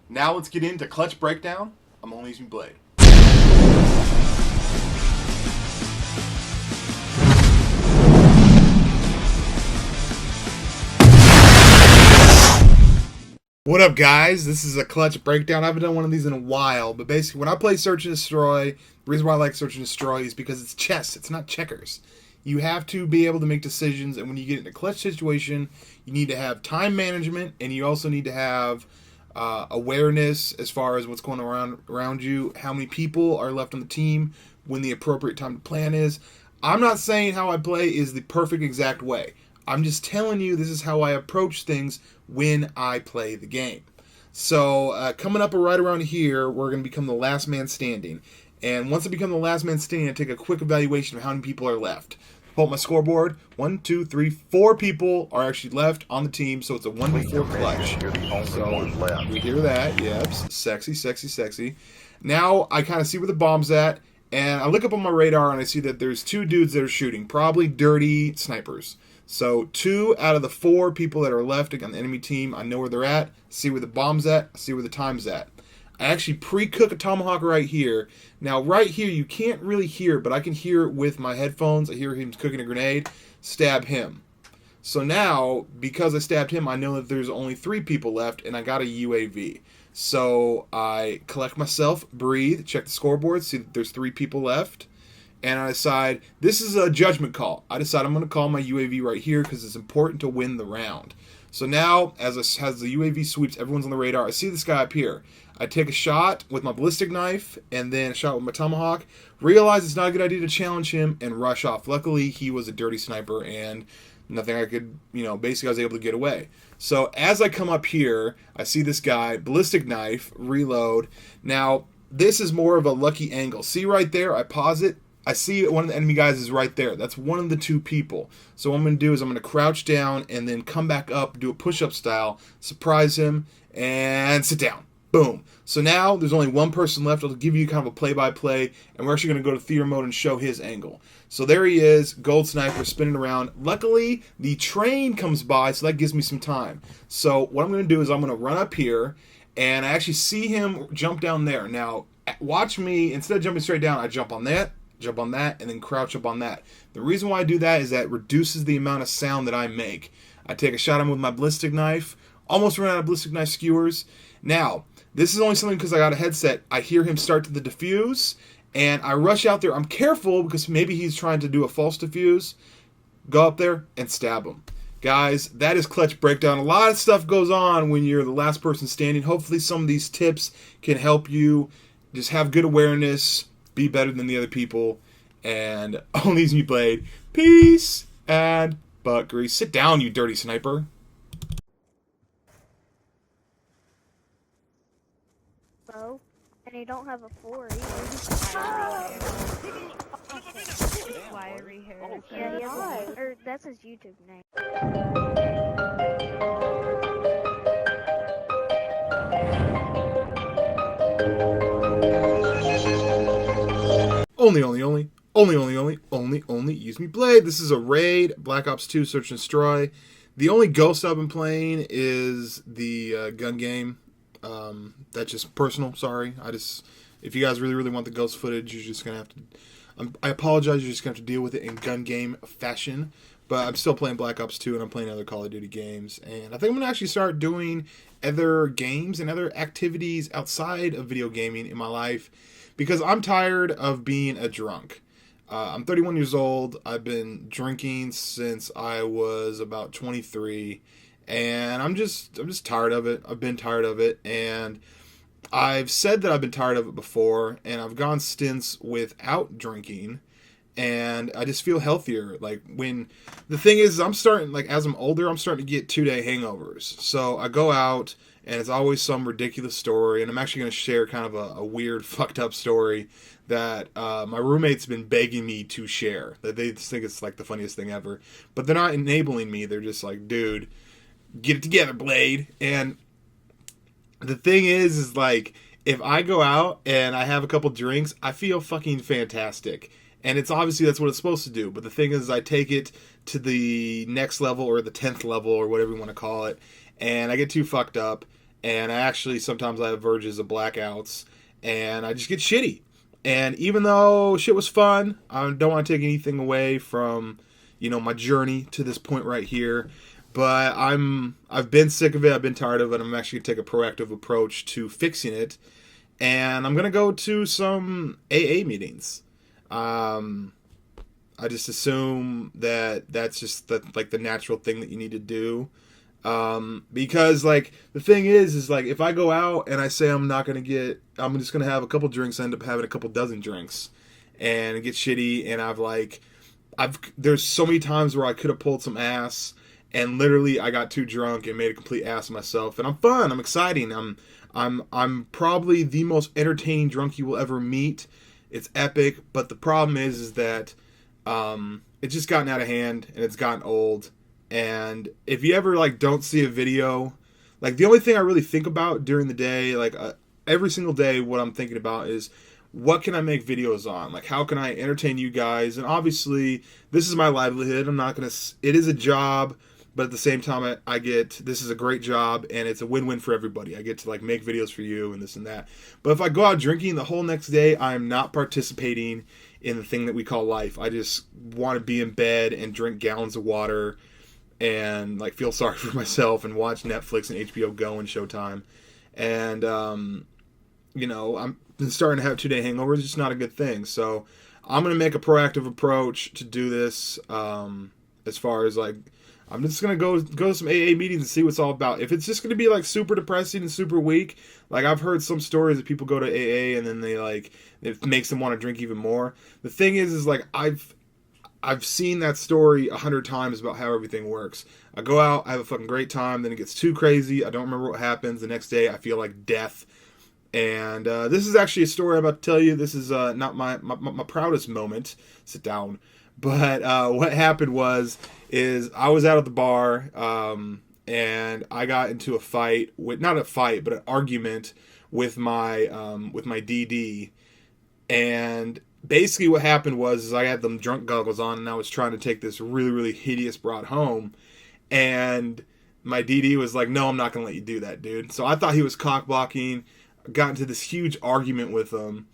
Speaker 1: Now let's get into Clutch Breakdown. I'm only using Blade. What up, guys? This is a Clutch Breakdown. I haven't done one of these in a while, but basically when I play Search and Destroy, the reason why I like Search and Destroy is because it's chess. It's not checkers. You have to be able to make decisions, and when you get in a clutch situation, you need to have time management, and you also need to have awareness as far as what's going on around you, how many people are left on the team, when the appropriate time to plan is. I'm not saying how I play is the perfect exact way. I'm just telling you this is how I approach things when I play the game. So coming up right around here, we're going to become the last man standing. And once I become the last man standing, I take a quick evaluation of how many people are left. Pull up my scoreboard. 1, 2, 3, 4 people are actually left on the team, so it's a 1v4 clutch. So we hear that. Yep. Sexy, sexy, sexy. Now I kind of see where the bomb's at, and I look up on my radar and I see that there's 2 dudes that are shooting, probably dirty snipers. So 2 out of the 4 people that are left on the enemy team, I know where they're at, see where the bomb's at, see where the time's at. I actually pre-cook a tomahawk right here. Now right here you can't really hear it, but I can hear it with my headphones. I hear him cooking a grenade, stab him. So now, because I stabbed him, I know that there's only 3 people left, and I got a UAV. So I collect myself, breathe, check the scoreboard, see that there's 3 people left. And I decide, this is a judgment call. I decide I'm going to call my UAV right here because it's important to win the round. So now, as the UAV sweeps, everyone's on the radar. I see this guy up here. I take a shot with my ballistic knife and then a shot with my tomahawk. Realize it's not a good idea to challenge him and rush off. Luckily, he was a dirty sniper and nothing I could, basically I was able to get away. So as I come up here, I see this guy, ballistic knife, reload. Now, this is more of a lucky angle. See right there? I pause it. I see one of the enemy guys is right there. That's one of the 2 people. So what I'm going to do is I'm going to crouch down and then come back up, do a push-up style, surprise him, and sit down. Boom. So now there's only 1 person left. I'll give you kind of a play-by-play, and we're actually going to go to theater mode and show his angle. So there he is, gold sniper, spinning around. Luckily, the train comes by, so that gives me some time. So what I'm going to do is I'm going to run up here, and I actually see him jump down there. Now, watch me. Instead of jumping straight down, I jump on that, and then crouch up on that. The reason why I do that is that it reduces the amount of sound that I make. I take a shot at him with my ballistic knife, almost run out of ballistic knife skewers. Now, this is only something because I got a headset. I hear him start to the defuse, and I rush out there. I'm careful because maybe he's trying to do a false defuse. Go up there and stab him. Guys, that is Clutch Breakdown. A lot of stuff goes on when you're the last person standing. Hopefully some of these tips can help you just have good awareness, be better than the other people, and ONLYUSEmeBLADE. Peace and butt grease. Sit down, you dirty sniper.
Speaker 9: So, and you don't have a 4 either. Wiry hair. Yeah, he has a, or that's his YouTube name.
Speaker 1: Only use me blade. This is a raid, Black Ops 2 Search and Destroy. The only ghost I've been playing is the gun game. That's just personal, sorry. If you guys really want the ghost footage, you're just gonna have to, I apologize, you're just gonna have to deal with it in gun game fashion. But I'm still playing Black Ops 2 and I'm playing other Call of Duty games. And I think I'm gonna actually start doing other games and other activities outside of video gaming in my life, because I'm tired of being a drunk. I'm 31 years old. I've been drinking since I was about 23, and I'm just tired of it. I've been tired of it, and I've said that I've been tired of it before, and I've gone stints without drinking, and I just feel healthier. Like, when the thing is, I'm starting, like, as I'm older, I'm starting to get 2-day hangovers. So I go out, and it's always some ridiculous story, and I'm actually going to share kind of a weird, fucked up story that my roommate's been begging me to share. That they just think it's like the funniest thing ever. But they're not enabling me. They're just like, dude, get it together, Blade. And the thing is like, if I go out and I have a couple drinks, I feel fucking fantastic. And it's obviously that's what it's supposed to do. But the thing is, I take it to the next level, or the 10th level, or whatever you want to call it, and I get too fucked up. and sometimes I have verges of blackouts, and I just get shitty. And even though shit was fun, I don't want to take anything away from, my journey to this point right here. But I've been sick of it. I've been tired of it. I'm actually going to take a proactive approach to fixing it. And I'm going to go to some AA meetings. I just assume that that's just the natural thing that you need to do. Because the thing is if I go out and I say I'm just going to have a couple drinks, I end up having a couple dozen drinks and get shitty. And there's so many times where I could have pulled some ass and literally I got too drunk and made a complete ass of myself. And I'm fun. I'm exciting. I'm probably the most entertaining drunk you will ever meet. It's epic. But the problem is that, it's just gotten out of hand and it's gotten old. And if you ever don't see a video, the only thing I really think about during the day, every single day, what I'm thinking about is what can I make videos on? How can I entertain you guys? And obviously this is my livelihood. It is a job, but at the same time this is a great job and it's a win-win for everybody. I get to make videos for you and this and that. But if I go out drinking the whole next day, I am not participating in the thing that we call life. I just want to be in bed and drink gallons of water and feel sorry for myself and watch Netflix and HBO Go and Showtime. And I'm starting to have 2-day hangovers. It's just not a good thing. So I'm going to make a proactive approach to do this. As far as I'm just going to go to some AA meetings and see what it's all about. If it's just going to be super depressing and super weak, I've heard some stories that people go to AA and then it makes them want to drink even more. The thing is I've seen that story 100 times about how everything works. I go out, I have a fucking great time, then it gets too crazy, I don't remember what happens, the next day I feel like death. And this is actually a story I'm about to tell you. This is not my proudest moment. Sit down. But what happened is I was out at the bar, and I got into a fight, not a fight, but an argument with my DD. And basically what happened was I had them drunk goggles on and I was trying to take this really, really hideous broad home. And my DD was like, no, I'm not going to let you do that, dude. So I thought he was cock blocking. Got into this huge argument with him.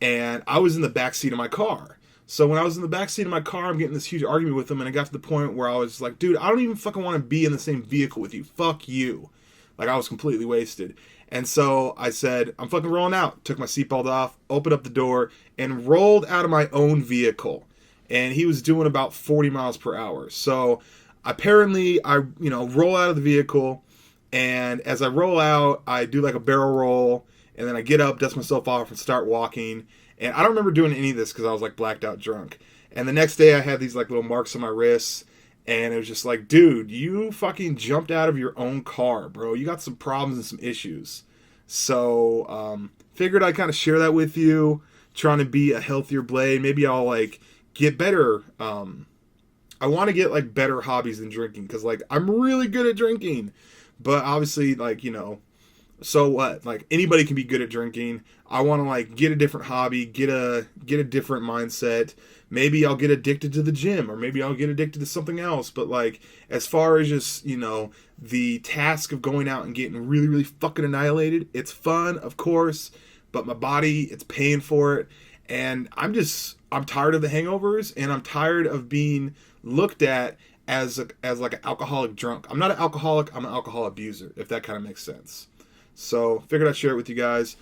Speaker 1: And I was in the backseat of my car. So when I was in the backseat of my car, I'm getting this huge argument with him. And I got to the point where I was like, dude, I don't even fucking want to be in the same vehicle with you. Fuck you. I was completely wasted. And so I said, I'm fucking rolling out. Took my seatbelt off, opened up the door, and rolled out of my own vehicle. And he was doing about 40 miles per hour. So apparently I, roll out of the vehicle. And as I roll out, I do a barrel roll. And then I get up, dust myself off, and start walking. And I don't remember doing any of this because I was blacked out drunk. And the next day I had these little marks on my wrists. And it was just dude, you fucking jumped out of your own car, bro. You got some problems and some issues. So, figured I'd kind of share that with you, trying to be a healthier Blade. Maybe I'll, get better. I want to get, better hobbies than drinking, because, I'm really good at drinking. But obviously, so what? Anybody can be good at drinking. I want to, get a different hobby, get a different mindset. Maybe I'll get addicted to the gym, or maybe I'll get addicted to something else. But, as far as just, the task of going out and getting really, really fucking annihilated, it's fun, of course, but my body, it's paying for it. And I'm tired of the hangovers, and I'm tired of being looked at as an alcoholic drunk. I'm not an alcoholic, I'm an alcohol abuser, if that kind of makes sense. So, figured I'd share it with you guys.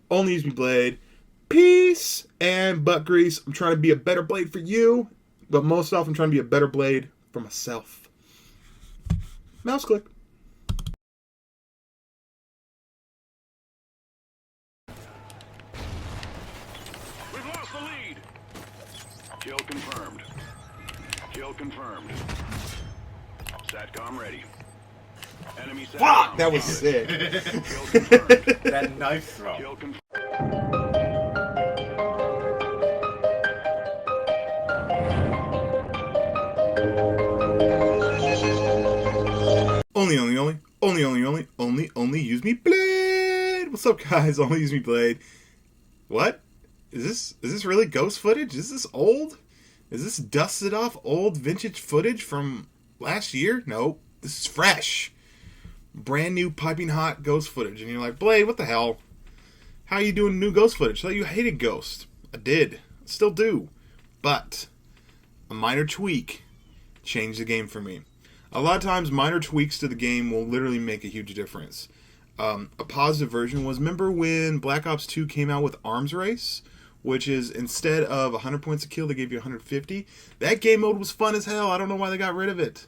Speaker 1: Only use me Blade. Peace and butt grease. I'm trying to be a better Blade for you, but most often I'm trying to be a better Blade for myself. Mouse click.
Speaker 10: We've lost the lead. Kill confirmed. Kill confirmed. Satcom ready. Enemy satcom.
Speaker 1: Fuck! That was sick.
Speaker 10: Kill confirmed.
Speaker 3: That knife throw.
Speaker 10: Kill confirmed.
Speaker 1: Only use me Blade. What's up, guys? Only use me Blade. What? Is this really ghost footage? Is this old? Is this dusted off old vintage footage from last year? No, this is fresh. brand new piping hot Ghost footage. And you're like, Blade, what the hell? How are you doing new Ghost footage? I thought you hated Ghost. I did. I still do. But a minor tweak changed the game for me. A lot of times, minor tweaks to the game will literally make a huge difference. A positive version was, remember when Black Ops 2 came out with Arms Race? Which is, instead of 100 points a kill, they gave you 150. That game mode was fun as hell. I don't know why they got rid of it.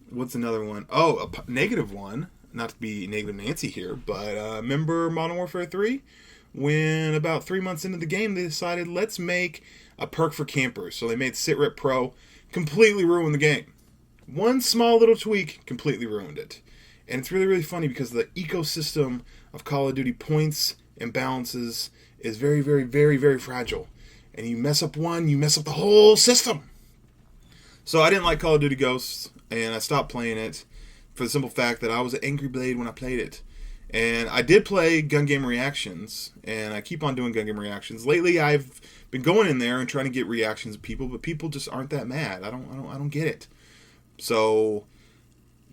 Speaker 1: What's another one? Oh, a negative one. Not to be negative Nancy here, but remember Modern Warfare 3? When about 3 months into the game, they decided, let's make a perk for campers. So they made SitRep Pro, completely ruined the game. One small little tweak completely ruined it. And it's really, really funny because the ecosystem of Call of Duty points and balances is very, very, very, very fragile. And you mess up one, you mess up the whole system. So I didn't like Call of Duty Ghosts, and I stopped playing it for the simple fact that I was an angry Blade when I played it. And I did play Gun Game Reactions, and I keep on doing Gun Game Reactions. Lately, I've been going in there and trying to get reactions of people, but people just aren't that mad. I don't get it. So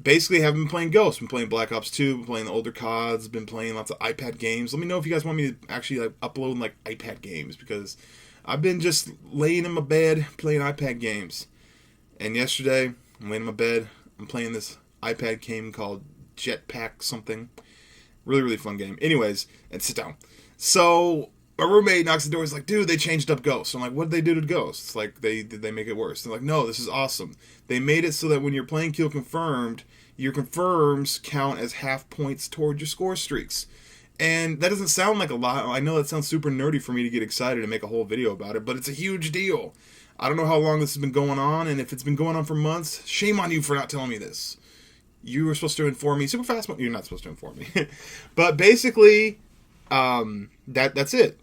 Speaker 1: basically, I've been playing Ghost, been playing Black Ops 2, been playing the older CODs, been playing lots of iPad games. Let me know if you guys want me to actually upload iPad games, because I've been just laying in my bed playing iPad games. And yesterday, I'm laying in my bed, I'm playing this iPad game called Jetpack something. Really, really fun game. Anyways, and sit down. So my roommate knocks the door. He's like, dude, they changed up Ghost. I'm like, what did they do to Ghost? It's like, did they make it worse? They're like, no, this is awesome. They made it so that when you're playing Kill Confirmed, your confirms count as half points toward your score streaks. And that doesn't sound like a lot. I know that sounds super nerdy for me to get excited and make a whole video about it, but it's a huge deal. I don't know how long this has been going on, and if it's been going on for months, shame on you for not telling me this. You were supposed to inform me super fast. You're not supposed to inform me. But basically, that's it.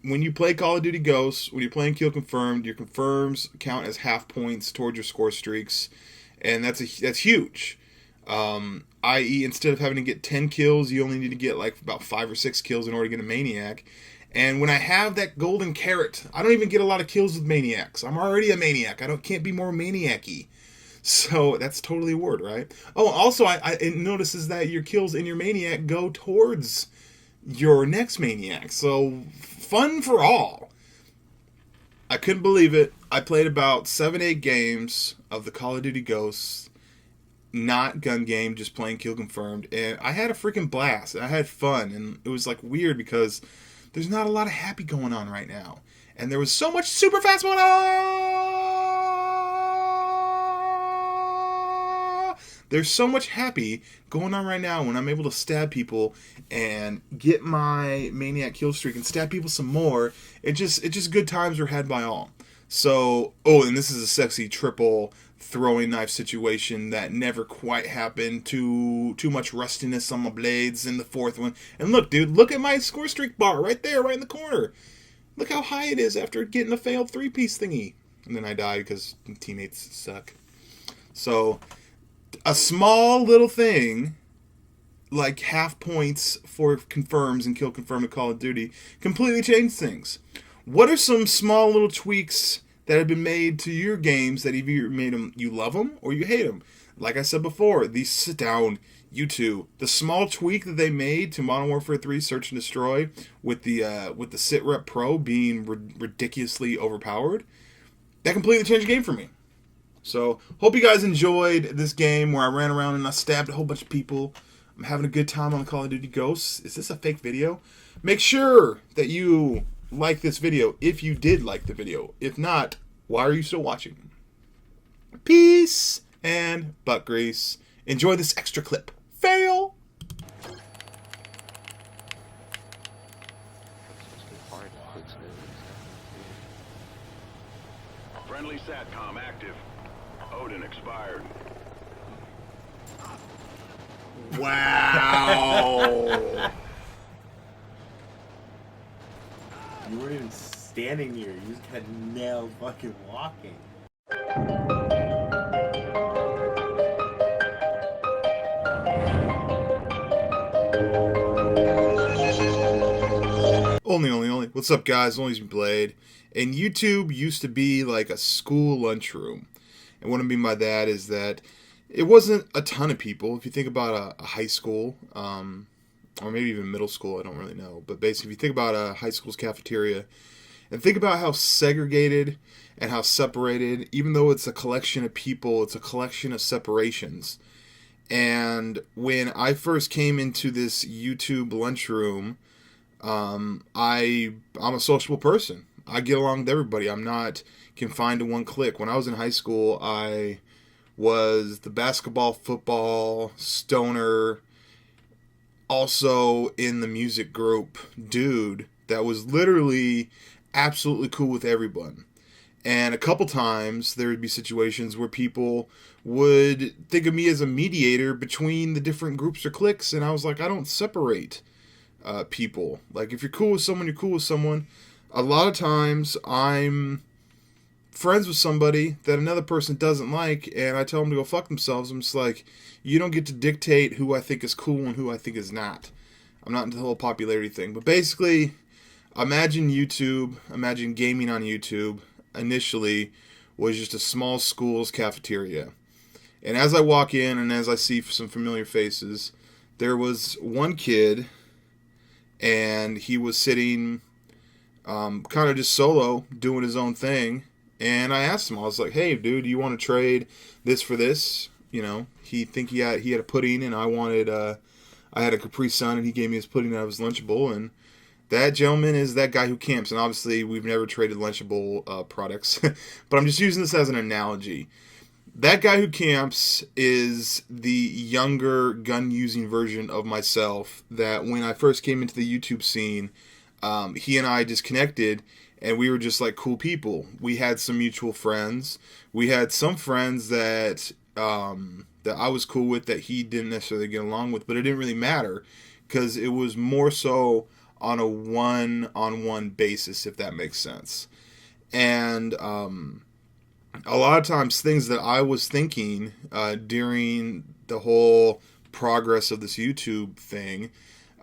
Speaker 1: When you play Call of Duty Ghosts, when you're playing Kill Confirmed, your confirms count as half points towards your score streaks, and that's huge. I.e., instead of having to get 10 kills, you only need to get about 5 or 6 kills in order to get a Maniac. And when I have that golden carrot, I don't even get a lot of kills with Maniacs. I'm already a Maniac. Can't be more Maniac-y. So that's totally a word, right? Oh, also, it notices that your kills in your Maniac go towards your next Maniac. So fun for all. I couldn't believe it. I played about 7-8 games of the Call of Duty Ghosts, not gun game, just playing Kill Confirmed, and I had a freaking blast. I had fun, and it was weird because there's not a lot of happy going on right now, and there was so much super fast going on. There's so much happy going on right now when I'm able to stab people and get my Maniac kill streak and stab people some more. It's just good times are had by all. So, and this is a sexy triple throwing knife situation that never quite happened. Too much rustiness on my blades in the fourth one. And look, dude, look at my score streak bar right there, right in the corner. Look how high it is after getting a failed 3-piece thingy. And then I died because teammates suck. So a small little thing like half points for confirms and Kill Confirm in Call of Duty completely changed things. What are some small little tweaks that have been made to your games that either made them, you love them or you hate them? Like I said before, these sit down, you two, the small tweak that they made to Modern Warfare 3 Search and Destroy with the SitRep Pro being ridiculously overpowered, that completely changed the game for me. So, hope you guys enjoyed this game where I ran around and I stabbed a whole bunch of people. I'm having a good time on Call of Duty Ghosts. Is this a fake video? Make sure that you like this video if you did like the video. If not, why are you still watching? Peace and butt grease. Enjoy this extra clip. Fail!
Speaker 10: Friendly SATCOM active. Odin expired.
Speaker 1: Wow!
Speaker 11: You weren't even standing here. You just had nailed fucking walking.
Speaker 1: Only. What's up, guys? ONLYUSEmeBLADE. And YouTube used to be like a school lunchroom. And what I mean by that is that it wasn't a ton of people. If you think about a high school, or maybe even middle school, I don't really know. But basically, if you think about a high school's cafeteria, and think about how segregated and how separated, even though it's a collection of people, it's a collection of separations. And when I first came into this YouTube lunchroom, I'm a sociable person. I get along with everybody. I'm not confined to one clique. When I was in high school, I was the basketball, football, stoner, also in the music group dude that was literally absolutely cool with everyone. And a couple times there would be situations where people would think of me as a mediator between the different groups or cliques, and I was like, I don't separate people. Like, if you're cool with someone, you're cool with someone. A lot of times I'm friends with somebody that another person doesn't like, and I tell them to go fuck themselves. I'm just like, you don't get to dictate who I think is cool and who I think is not. I'm not into the whole popularity thing. But basically, imagine YouTube, imagine gaming on YouTube initially was just a small school's cafeteria. And as I walk in and as I see some familiar faces, there was one kid, and he was sitting kind of just solo, doing his own thing. And I asked him, I was like, hey, dude, do you want to trade this for this? You know, he had a pudding, and I had a Capri Sun, and he gave me his pudding out of his Lunchable. And that gentleman is that guy who camps. And obviously, we've never traded Lunchable products. But I'm just using this as an analogy. That guy who camps is the younger gun-using version of myself that when I first came into the YouTube scene, he and I just connected, and we were just like cool people. We had some mutual friends. We had some friends that that I was cool with that he didn't necessarily get along with, but it didn't really matter because it was more so on a one-on-one basis, if that makes sense. And a lot of times things that I was thinking during the whole progress of this YouTube thing,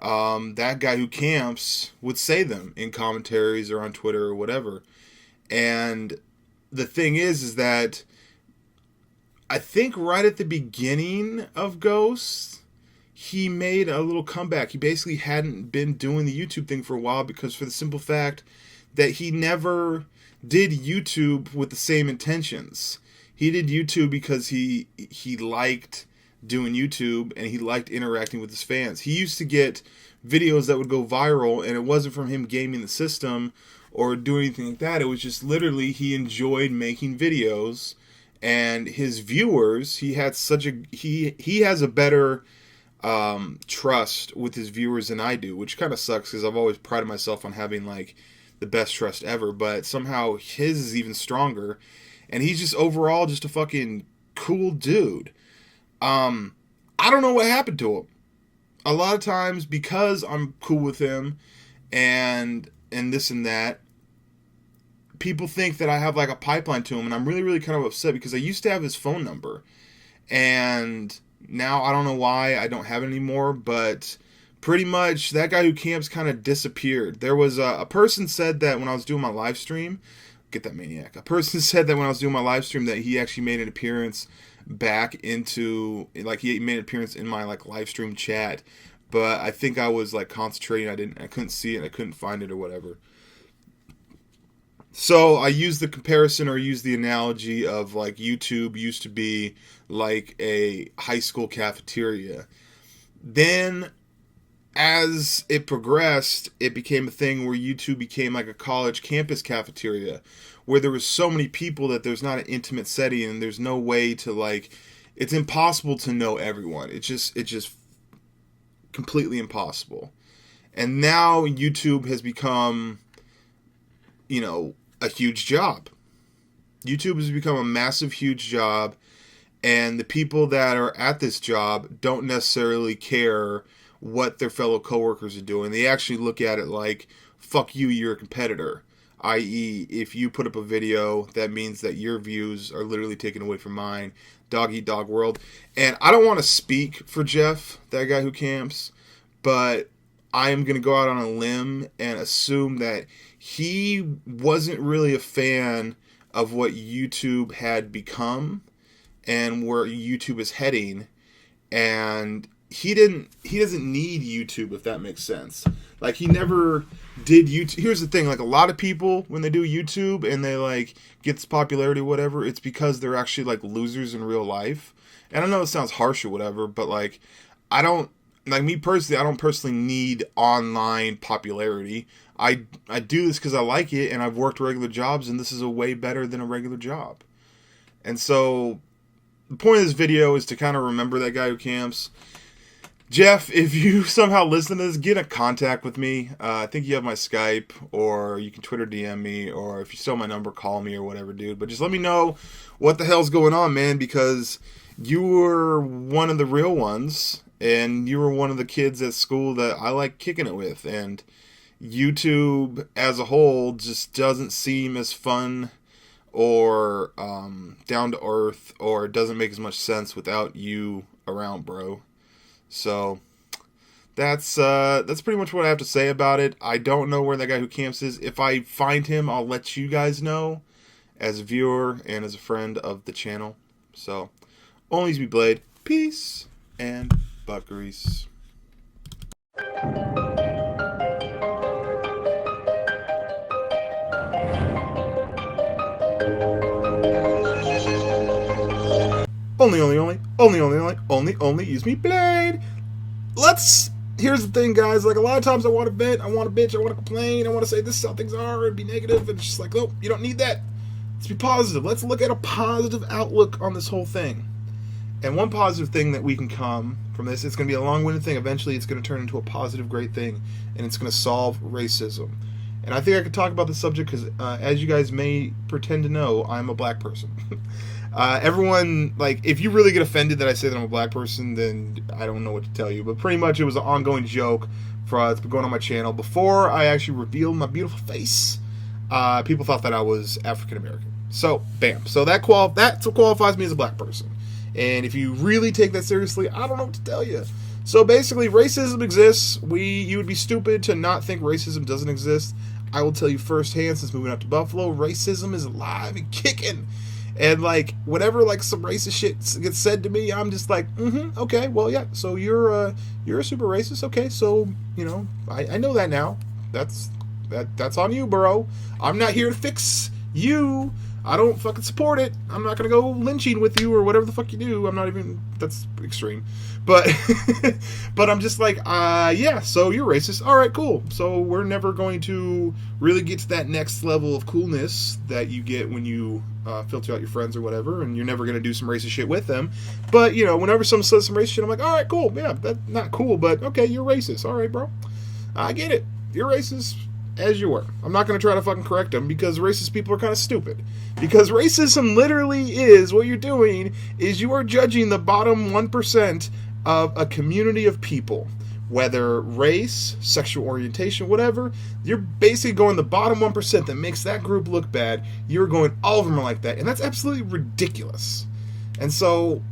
Speaker 1: that guy who camps would say them in commentaries or on Twitter or whatever. And the thing is that I think right at the beginning of Ghosts, he made a little comeback. He basically hadn't been doing the YouTube thing for a while because for the simple fact that he never did YouTube with the same intentions. He did YouTube because he liked doing YouTube and he liked interacting with his fans. He used to get videos that would go viral, and it wasn't from him gaming the system or doing anything like that. It was just literally he enjoyed making videos, and his viewers, he has a better trust with his viewers than I do, which kind of sucks because I've always prided myself on having like the best trust ever, but somehow his is even stronger, and he's just overall just a fucking cool dude. I don't know what happened to him. A lot of times, because I'm cool with him and this and that, people think that I have like a pipeline to him, and I'm really, really kind of upset because I used to have his phone number, and now I don't know why I don't have it anymore, but pretty much that guy who camps kind of disappeared. There was a person said that when I was doing my live stream, get that maniac. A person said that when I was doing my live stream that he actually made an appearance back into, like, he made an appearance in my like live stream chat, but I think I was like concentrating. I couldn't see it. I couldn't find it or whatever. So I used the comparison or used the analogy of like YouTube used to be like a high school cafeteria. Then as it progressed, it became a thing where YouTube became like a college campus cafeteria where there was so many people that there's not an intimate setting and there's no way to like, it's impossible to know everyone. It's just completely impossible. And now YouTube has become, you know, a huge job. YouTube has become a massive, huge job, and the people that are at this job don't necessarily care what their fellow coworkers are doing. They actually look at it like, fuck you, you're a competitor. I.e., if you put up a video, that means that your views are literally taken away from mine. Dog eat dog world. And I don't want to speak for Jeff, that guy who camps, but I am going to go out on a limb and assume that he wasn't really a fan of what YouTube had become, and where YouTube is heading, and he doesn't need YouTube, if that makes sense. Like, he never did YouTube. Here's the thing, like, a lot of people, when they do YouTube and they, like, get this popularity or whatever, it's because they're actually, like, losers in real life. And I know it sounds harsh or whatever, but, like, me personally, I don't personally need online popularity. I do this because I like it, and I've worked regular jobs, and this is a way better than a regular job. And so, the point of this video is to kind of remember that guy who camps. Jeff, if you somehow listen to this, get in contact with me. I think you have my Skype, or you can Twitter DM me, or if you still have my number, call me or whatever, dude. But just let me know what the hell's going on, man, because you were one of the real ones, and you were one of the kids at school that I like kicking it with. And YouTube as a whole just doesn't seem as fun or down to earth, or it doesn't make as much sense without you around, bro. So that's pretty much what I have to say about it. I don't know where that guy who camps is. If I find him, I'll let you guys know as a viewer and as a friend of the channel. So, ONLYUSEmeBLADE, peace and butt grease. Only use me blade. Here's the thing, guys. Like, a lot of times I want to vent, I want to bitch, I want to complain, I want to say this is how things are and be negative, and it's just like, oh, you don't need that. Let's be positive. Let's look at a positive outlook on this whole thing. And one positive thing that we can come from this, it's going to be a long-winded thing. Eventually, it's going to turn into a positive, great thing, and it's going to solve racism. And I think I could talk about this subject because, as you guys may pretend to know, I'm a black person. Everyone, like, if you really get offended that I say that I'm a black person, then I don't know what to tell you. But pretty much it was an ongoing joke that's been going on my channel. Before I actually revealed my beautiful face, people thought that I was African American. So, bam. So that's what qualifies me as a black person. And if you really take that seriously, I don't know what to tell you. So basically, racism exists. You would be stupid to not think racism doesn't exist. I will tell you firsthand, since moving out to Buffalo, racism is alive and kicking. And, like, whenever, like, some racist shit gets said to me, I'm just like, okay, well, yeah, so you're a super racist, okay, so, you know, I know that now. That's on you, bro. I'm not here to fix you. I don't fucking support it. I'm not gonna go lynching with you or whatever the fuck you do. I'm not even, that's extreme. But, but I'm just like, yeah, so you're racist. All right, cool. So we're never going to really get to that next level of coolness that you get when you filter out your friends or whatever, and you're never going to do some racist shit with them. But, you know, whenever someone says some racist shit, I'm like, all right, cool. Yeah, that's not cool, but okay, you're racist. All right, bro. I get it. You're racist as you were. I'm not going to try to fucking correct them because racist people are kind of stupid. Because racism literally is, what you're doing is you are judging the bottom 1% of a community of people, whether race, sexual orientation, whatever. You're basically going the bottom 1% that makes that group look bad. You're going, all of them are like that, and that's absolutely ridiculous. And so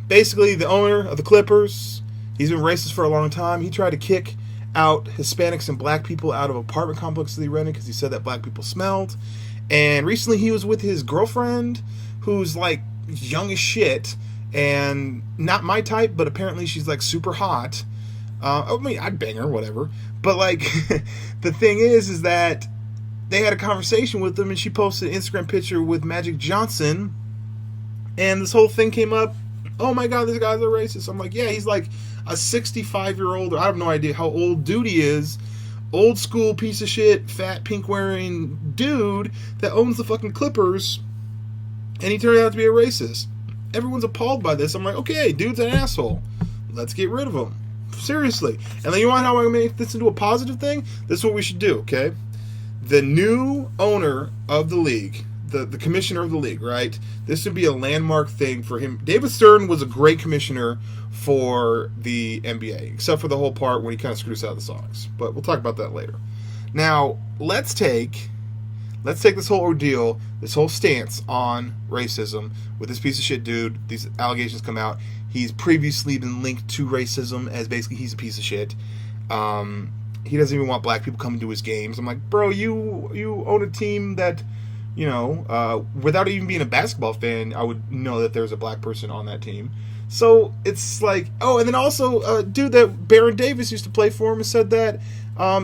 Speaker 1: basically the owner of the Clippers, he's been racist for a long time. He tried to kick out Hispanics and black people out of apartment complexes he rented because he said that black people smelled. And recently he was with his girlfriend, who's like young as shit and not my type, but apparently she's like super hot. I mean, I'd bang her, whatever. But like, the thing is that they had a conversation with them, and she posted an Instagram picture with Magic Johnson, and this whole thing came up. Oh my God, this guy's a racist. I'm like, yeah, he's like a 65-year-old, I have no idea how old dude he is, old school piece of shit, fat, pink-wearing dude that owns the fucking Clippers, and he turned out to be a racist. Everyone's appalled by this. I'm like, okay, dude's an asshole. Let's get rid of him. Seriously. And then you want how I make this into a positive thing? This is what we should do, okay? The new owner of the league, the commissioner of the league, right? This would be a landmark thing for him. David Stern was a great commissioner for the NBA, except for the whole part when he kind of screwed us out of the Sox. But we'll talk about that later. Now, let's take this whole ordeal, this whole stance on racism with this piece of shit dude. These allegations come out. He's previously been linked to racism as basically he's a piece of shit. He doesn't even want black people coming to his games. I'm like, bro, you own a team that You know, without even being a basketball fan, I would know that there's a black person on that team. So it's like, oh, and then also a dude that Baron Davis used to play for him said that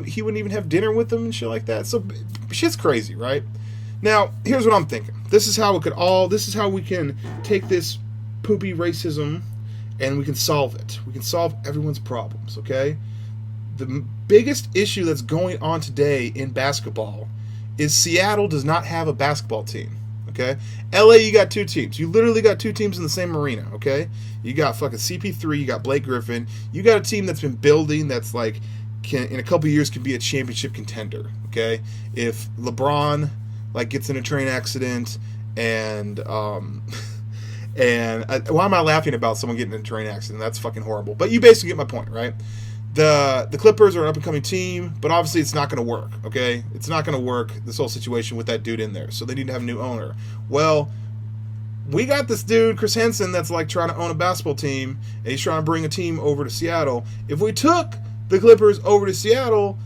Speaker 1: he wouldn't even have dinner with them and shit like that. So shit's crazy, right? Now, here's what I'm thinking. This is how we can take this poopy racism and we can solve it. We can solve everyone's problems, okay? The biggest issue that's going on today in basketball is Seattle does not have a basketball team, okay? LA, you got two teams. You literally got two teams in the same arena, okay? You got fucking CP3, you got Blake Griffin. You got a team that's been building that's like, in a couple of years, can be a championship contender, okay? If LeBron, like, gets in a train accident and, why am I laughing about someone getting in a train accident? That's fucking horrible. But you basically get my point, right? The Clippers are an up-and-coming team, but obviously it's not going to work, okay? It's not going to work, this whole situation with that dude in there. So they need to have a new owner. Well, we got this dude, Chris Henson, that's like trying to own a basketball team, and he's trying to bring a team over to Seattle. If we took the Clippers over to Seattle,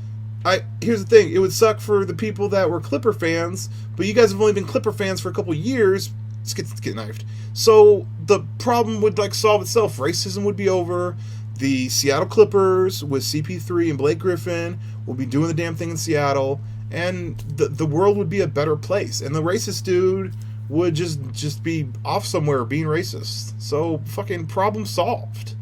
Speaker 1: here's the thing. It would suck for the people that were Clipper fans, but you guys have only been Clipper fans for a couple years. Let's get knifed. So the problem would like solve itself. Racism would be over. The Seattle Clippers with CP3 and Blake Griffin will be doing the damn thing in Seattle, and the world would be a better place. And the racist dude would just be off somewhere being racist. So fucking problem solved.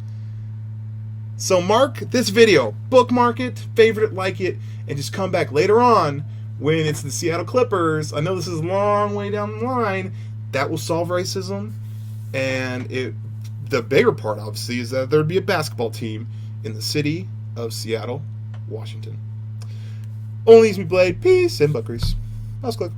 Speaker 1: So mark this video, bookmark it, favorite it, like it, and just come back later on when it's the Seattle Clippers. I know this is a long way down the line. That will solve racism, and the bigger part, obviously, is that there would be a basketball team in the city of Seattle, Washington. ONLYUSEmeBLADE, peace and butt grease. Mouse click.